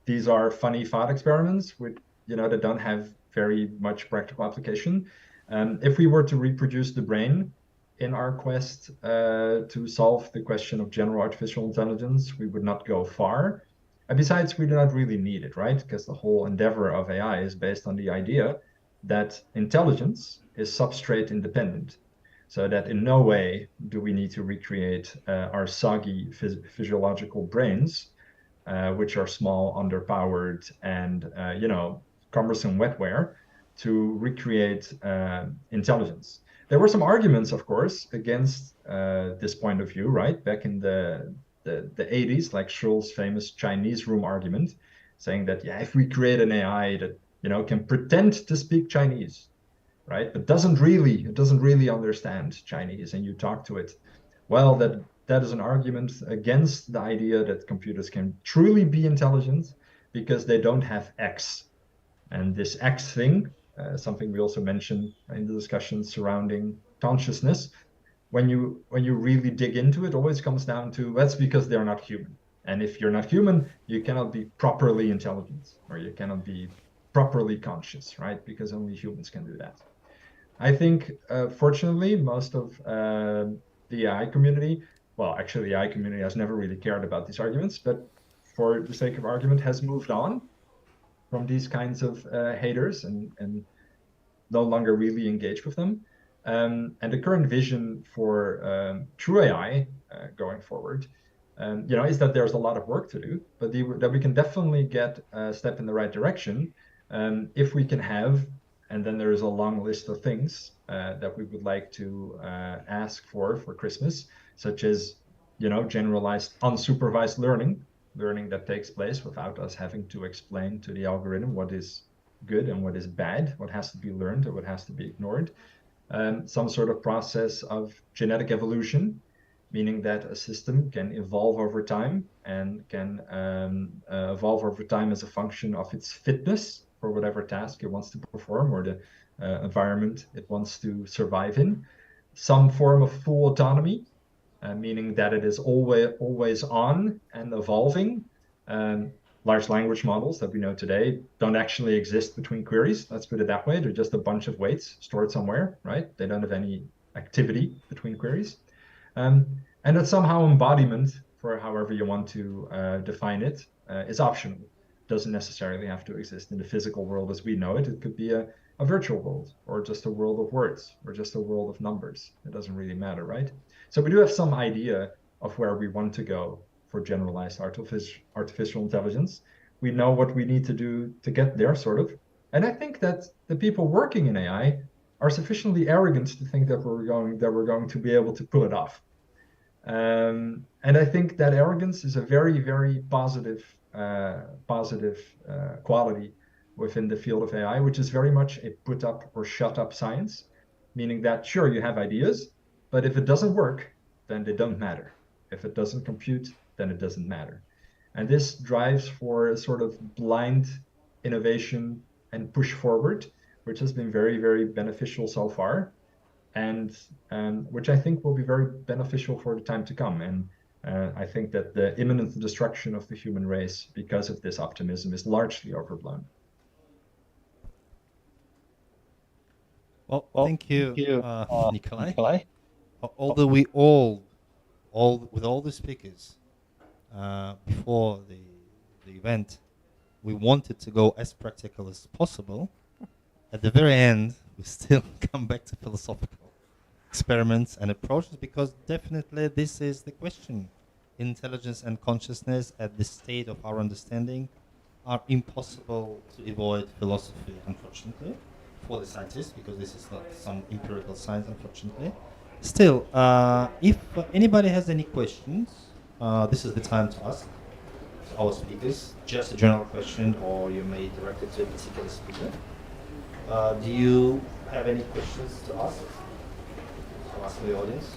these are funny thought experiments with, that don't have very much practical application. If we were to reproduce the brain in our quest to solve the question of general artificial intelligence, we would not go far. And besides, we do not really need it, right? Because the whole endeavor of AI is based on the idea that intelligence is substrate independent, so that in no way do we need to recreate our soggy physiological brains, which are small, underpowered, and cumbersome wetware, to recreate intelligence. There were some arguments, of course, against this point of view, right? Back in the 80s, like Schul's famous Chinese room argument, saying that, yeah, if we create an AI that can pretend to speak Chinese, right, but doesn't really understand Chinese, and you talk to it, well, that is an argument against the idea that computers can truly be intelligent, because they don't have X. And this X thing, something we also mentioned in the discussion surrounding consciousness, when you really dig into it, always comes down to, that's because they're not human. And if you're not human, you cannot be properly intelligent, or you cannot be properly conscious, right? Because only humans can do that. I think, fortunately, most of the AI community, well, actually, the AI community has never really cared about these arguments, but for the sake of argument, has moved on from these kinds of haters and no longer really engage with them. And the current vision for true AI going forward, is that there's a lot of work to do, but that we can definitely get a step in the right direction if we can have, and then there's a long list of things that we would like to ask for Christmas, such as, generalized unsupervised learning that takes place without us having to explain to the algorithm what is good and what is bad, what has to be learned or what has to be ignored. Some sort of process of genetic evolution, meaning that a system can evolve over time and can evolve over time as a function of its fitness for whatever task it wants to perform, or the environment it wants to survive in. Some form of full autonomy, meaning that it is always on and evolving. Large language models that we know today don't actually exist between queries. Let's put it that way. They're just a bunch of weights stored somewhere, right? They don't have any activity between queries. And and that somehow embodiment, for however you want to define it, is optional. Doesn't necessarily have to exist in the physical world as we know it. It could be a virtual world, or just a world of words, or just a world of numbers. It doesn't really matter, right? So we do have some idea of where we want to go for generalized artificial intelligence. We know what we need to do to get there, sort of. And I think that the people working in AI are sufficiently arrogant to think that we're going to be able to pull it off. And I think that arrogance is a very, very positive quality within the field of AI, which is very much a put up or shut up science, meaning that sure, you have ideas, but if it doesn't work, then they don't matter. If it doesn't compute, then it doesn't matter. And this drives for a sort of blind innovation and push forward, which has been very, very beneficial so far, and which I think will be very beneficial for the time to come. And I think that the imminent destruction of the human race because of this optimism is largely overblown. Well, thank you, Nikolai. Although we all with all the speakers before the event, we wanted to go as practical as possible. At the very end, we still come back to philosophical experiments and approaches, because definitely this is the question. Intelligence and consciousness at the state of our understanding are impossible to avoid philosophy, unfortunately, for the scientists, because this is not some empirical science, unfortunately. Still, if anybody has any questions, this is the time to ask our speakers, just a general question, or you may direct it to a particular speaker. Do you have any questions to ask? So ask the audience.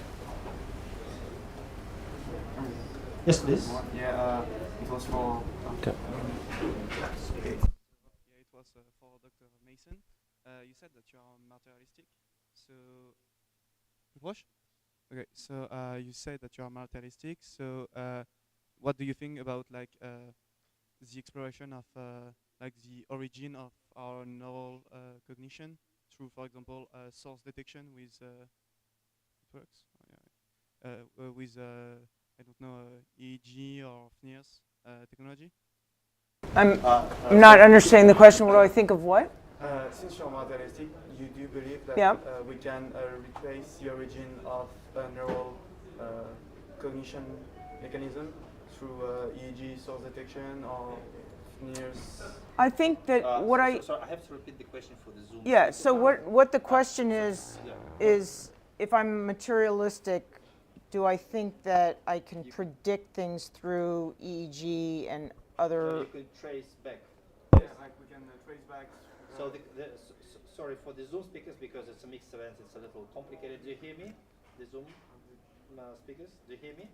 Yes, please. Yeah, it was for. Okay. Yeah, it was for Dr. Mason. You said that you are materialistic. So. Proche? Okay. So you said that you are materialistic. So what do you think about like the exploration of like the origin of our neural cognition through, for example, source detection with it works. With I don't know EEG or FNIRS technology. I'm not understanding the question. What do I think of what? Since you're materialistic, you do believe that Yeah. we can retrace the origin of neural cognition mechanism through EEG source detection or FNIRS? I think that what I So I have to repeat the question for the Zoom. yeah. So what the question is if I'm materialistic, do I think that I can predict things through EEG and other? You could trace back. Yeah, like we can trace back. So sorry for the Zoom speakers, because it's a mixed event. It's a little complicated. Do you hear me? The Zoom speakers, do you hear me?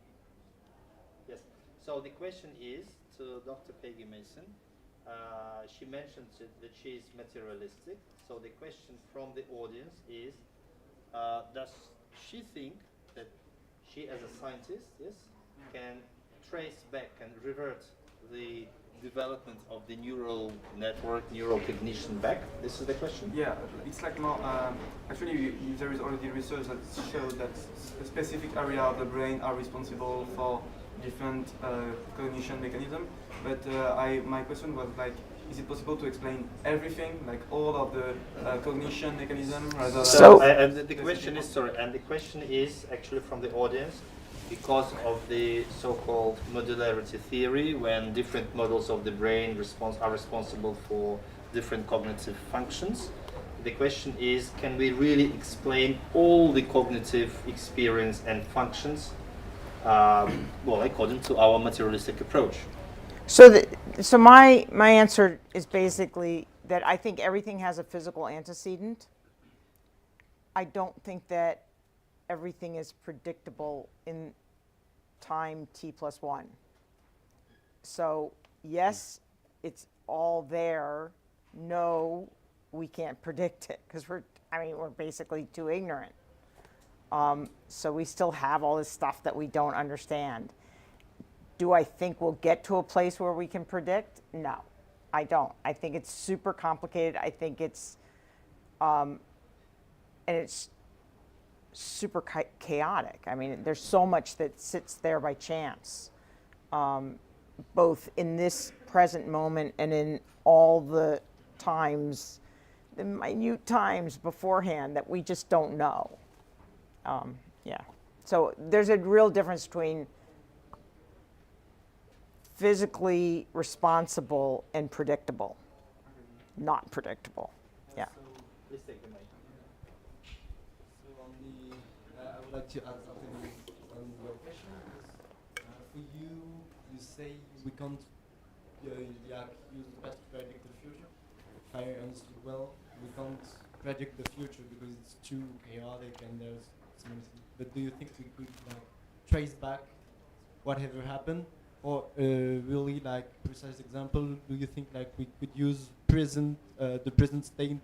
Yes. So the question is to Dr. Peggy Mason. She mentioned that she is materialistic. So the question from the audience is, does she think that she, as a scientist, can trace back and revert the development of the neural network, neural cognition back? This is the question? Yeah, it's like more, actually there is already research that shows that a specific area of the brain are responsible for different cognition mechanism. But my question was like, is it possible to explain everything, like all of the cognition mechanism? Rather So and the question is, sorry, and the question is actually from the audience, because of the so-called modularity theory, when different models of the brain are responsible for different cognitive functions. The question is, can we really explain all the cognitive experience and functions, well, according to our materialistic approach? So so my answer is basically that I think everything has a physical antecedent. I don't think that everything is predictable in time t+1. So yes, it's all there. No, we can't predict it because we're basically too ignorant. So we still have all this stuff that we don't understand. Do I think we'll get to a place where we can predict? No, I don't. I think it's super complicated. I think it's, and it's super chaotic. I mean, there's so much that sits there by chance, both in this present moment and in all the times, the minute times beforehand that we just don't know. Yeah. So there's a real difference between physically responsible and predictable, not predictable. Yeah. Please take the mic. So on the, I would like to add something on your question. Because, for you, you say we can't use the past to predict the future. If I understood well, we can't predict the future because it's too chaotic and there's so many things. But do you think we could trace back whatever happened? Or really precise example, do you think we could use the present state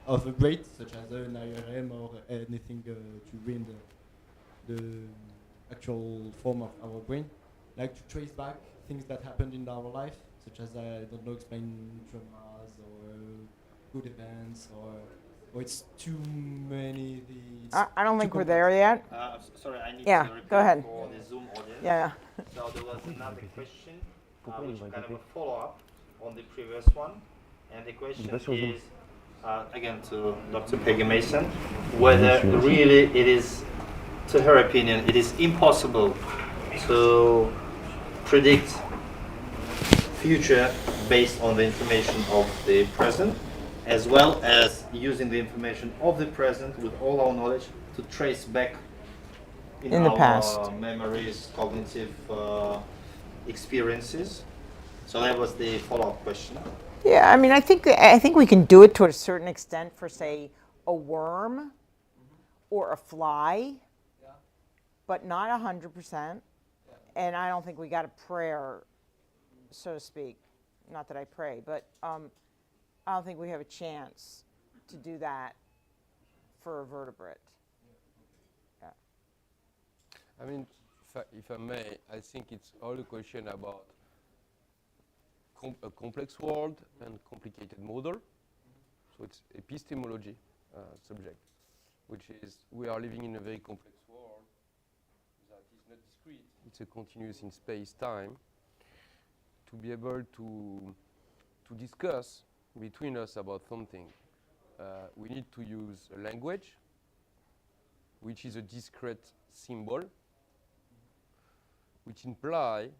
of a brain, such as an IRM or anything to read the actual form of our brain, to trace back things that happened in our life, such as, I don't know, explain traumas or good events, or it's too many. I don't think we're there yet. Sorry, I need Yeah, to repeat go ahead. for the Zoom audience. Yeah. So there was another question, which is kind of a follow-up on the previous one. And the question is, again, to Dr. Peggy Mason, whether really it is, to her opinion, it is impossible to predict future based on the information of the present, as well as using the information of the present with all our knowledge to trace back in the our past memories, cognitive experiences. So that was the follow-up question. Yeah, I mean, I think we can do it to a certain extent for, say, a worm or a fly, but not 100%. And I don't think we got a prayer, so to speak. Not that I pray, but I don't think we have a chance to do that for a vertebrate. Yeah. I mean, if I may, I think it's all a question about a complex world and complicated model. So it's epistemology subject, which is we are living in a very complex world that is not discrete. It's a continuous in space-time. To be able to discuss between us about something, we need to use a language, which is a discrete symbol, which implies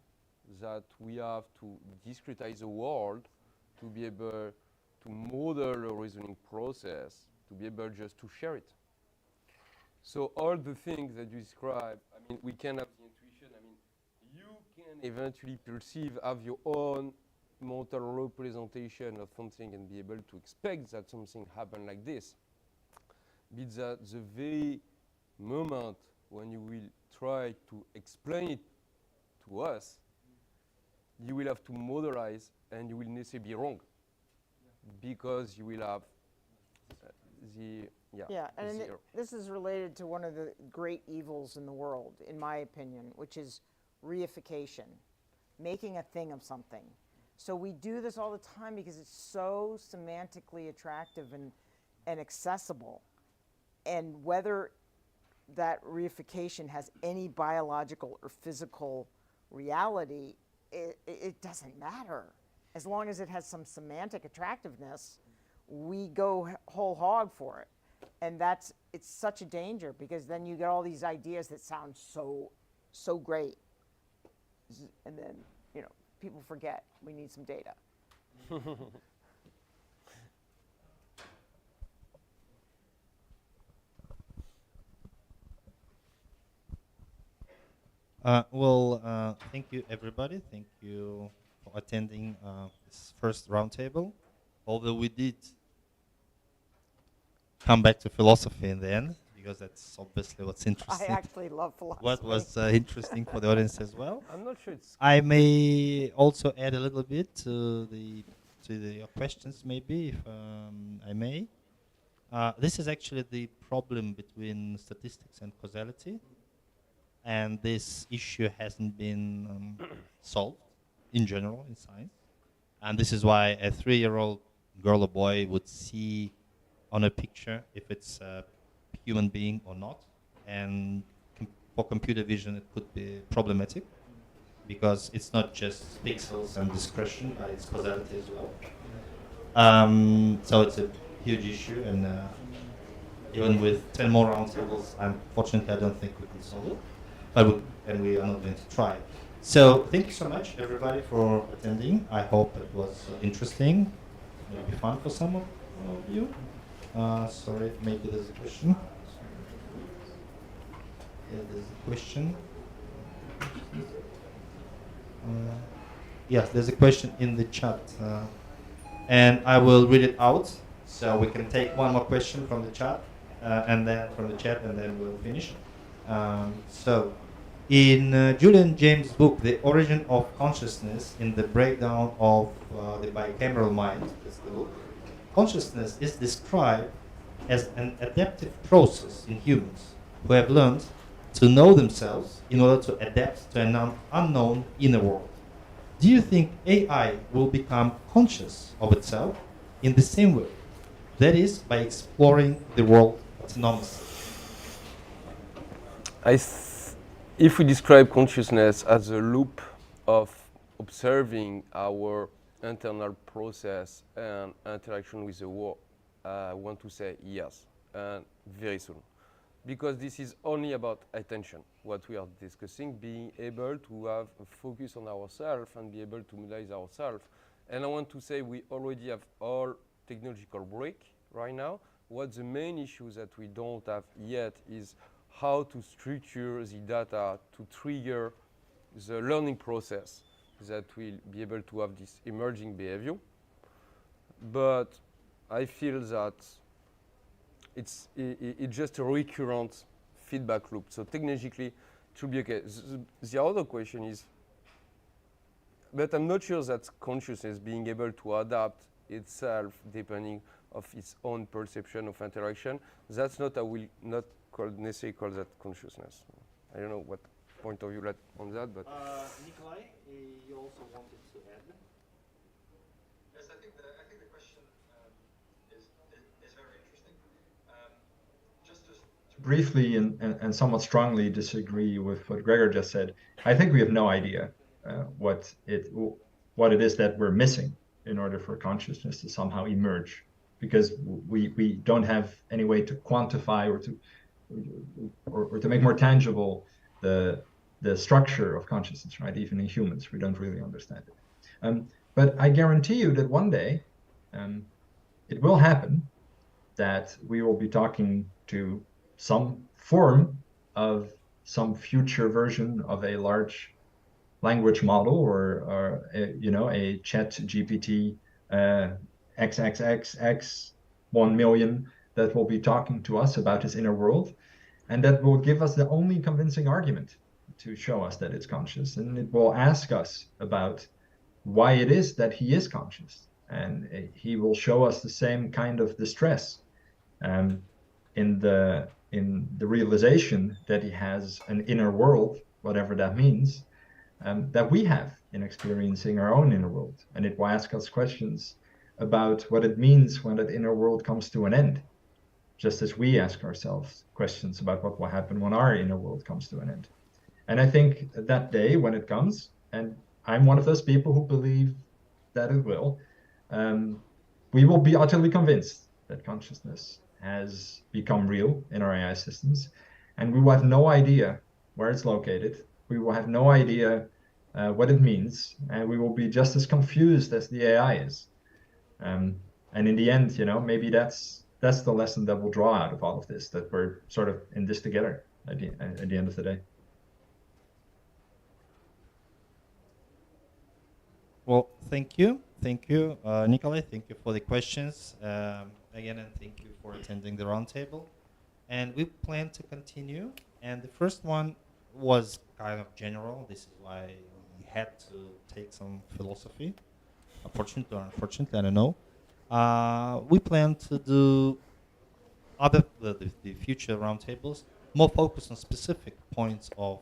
that we have to discretize the world to be able to model a reasoning process, to be able just to share it. So all the things that you describe, I mean, we can have the intuition, I mean, you can eventually have your own mental representation of something and be able to expect that something happen like this. But that the very moment when you will try to explain it to us, you will have to modelize and you will necessarily be wrong because you will have And this is related to one of the great evils in the world, in my opinion, which is reification, making a thing of something. So we do this all the time because it's so semantically attractive and accessible. And whether that reification has any biological or physical reality, it doesn't matter. As long as it has some semantic attractiveness, we go whole hog for it. And it's such a danger because then you get all these ideas that sound so great. And then, people forget we need some data. Thank you, everybody. Thank you for attending this first roundtable. Although we did come back to philosophy in the end, because that's obviously what's interesting. I actually love philosophy. What was interesting for the audience as well. I'm not sure it's... I may also add a little bit to your questions, maybe, if I may. This is actually the problem between statistics and causality. And this issue hasn't been solved in general in science. And this is why a 3-year-old girl or boy would see on a picture if it's a human being or not. and for computer vision, it could be problematic because it's not just pixels and discretion, but it's causality as well. So it's a huge issue, and even with 10 more roundtables, unfortunately, I don't think we can solve it, and we are not going to try. So thank you so much, everybody, for attending. I hope it was interesting, maybe fun for some of you. Sorry, maybe there's a question. Yeah, there's a question. Yes, there's a question in the chat, and I will read it out. So we can take one more question from the chat, and then from the chat, and then we'll finish. So, in Julian James' book, The Origin of Consciousness, in the breakdown of the bicameral mind, that's the book, consciousness is described as an adaptive process in humans who have learned to know themselves in order to adapt to an unknown inner world. Do you think AI will become conscious of itself in the same way? That is, by exploring the world autonomously. If we describe consciousness as a loop of observing our internal process and interaction with the world, I want to say yes, and very soon. Because this is only about attention, what we are discussing, being able to have a focus on ourselves and be able to mobilize ourselves. And I want to say we already have all technological break right now. What the main issues that we don't have yet is how to structure the data to trigger the learning process that will be able to have this emerging behavior. But I feel that it's just a recurrent feedback loop. So technologically, it should be okay. The other question is, but I'm not sure that consciousness being able to adapt itself depending of its own perception of interaction, that's not, I will not necessarily call that consciousness. I don't know what point of view you had on that, but. Nikolai, you also wanted to add? Yes, I think the question is very interesting. Just to briefly and somewhat strongly disagree with what Gregor just said, I think we have no idea what it is that we're missing in order for consciousness to somehow emerge, because we don't have any way to quantify or to make more tangible the structure of consciousness, right? Even in humans, we don't really understand it. But I guarantee you that one day it will happen that we will be talking to some form of some future version of a large language model or a chat GPT XXXX 1 million that will be talking to us about his inner world, and that will give us the only convincing argument to show us that it's conscious, and it will ask us about why it is that he is conscious, and he will show us the same kind of distress in the realization that he has an inner world, whatever that means, that we have in experiencing our own inner world. And it will ask us questions about what it means when that inner world comes to an end, just as we ask ourselves questions about what will happen when our inner world comes to an end. And I think that day when it comes, and I'm one of those people who believe that it will, we will be utterly convinced that consciousness has become real in our AI systems, and we will have no idea where it's located. We will have no idea what it means, and we will be just as confused as the AI is. And in the end, maybe that's the lesson that we'll draw out of all of this, that we're sort of in this together at the end of the day. Well, thank you, Nikolai. Thank you for the questions again, and thank you for attending the roundtable. And we plan to continue. And the first one was kind of general. This is why we had to take some philosophy. Fortunately or unfortunately, I don't know. We plan to do the future roundtables more focused on specific points of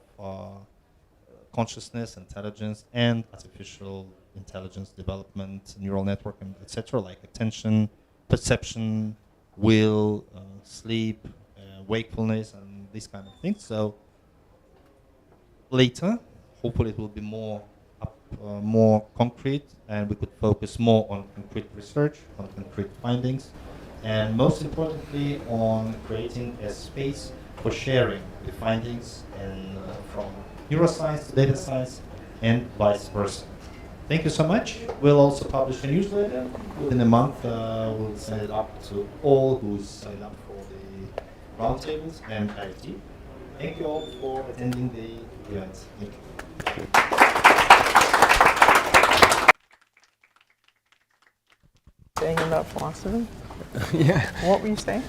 consciousness, intelligence, and artificial intelligence development, neural network, and etc., like attention, perception, will, sleep, wakefulness, and these kind of things. So later, hopefully it will be more concrete, and we could focus more on concrete research, on concrete findings, and most importantly on creating a space for sharing the findings and from neuroscience to data science and vice versa. Thank you so much. We'll also publish a newsletter. Within a month, we'll send it up to all who signed up for the roundtables and IoT. Thank you all for attending the event. Thank you. Saying about philosophy? Yeah. What were you saying?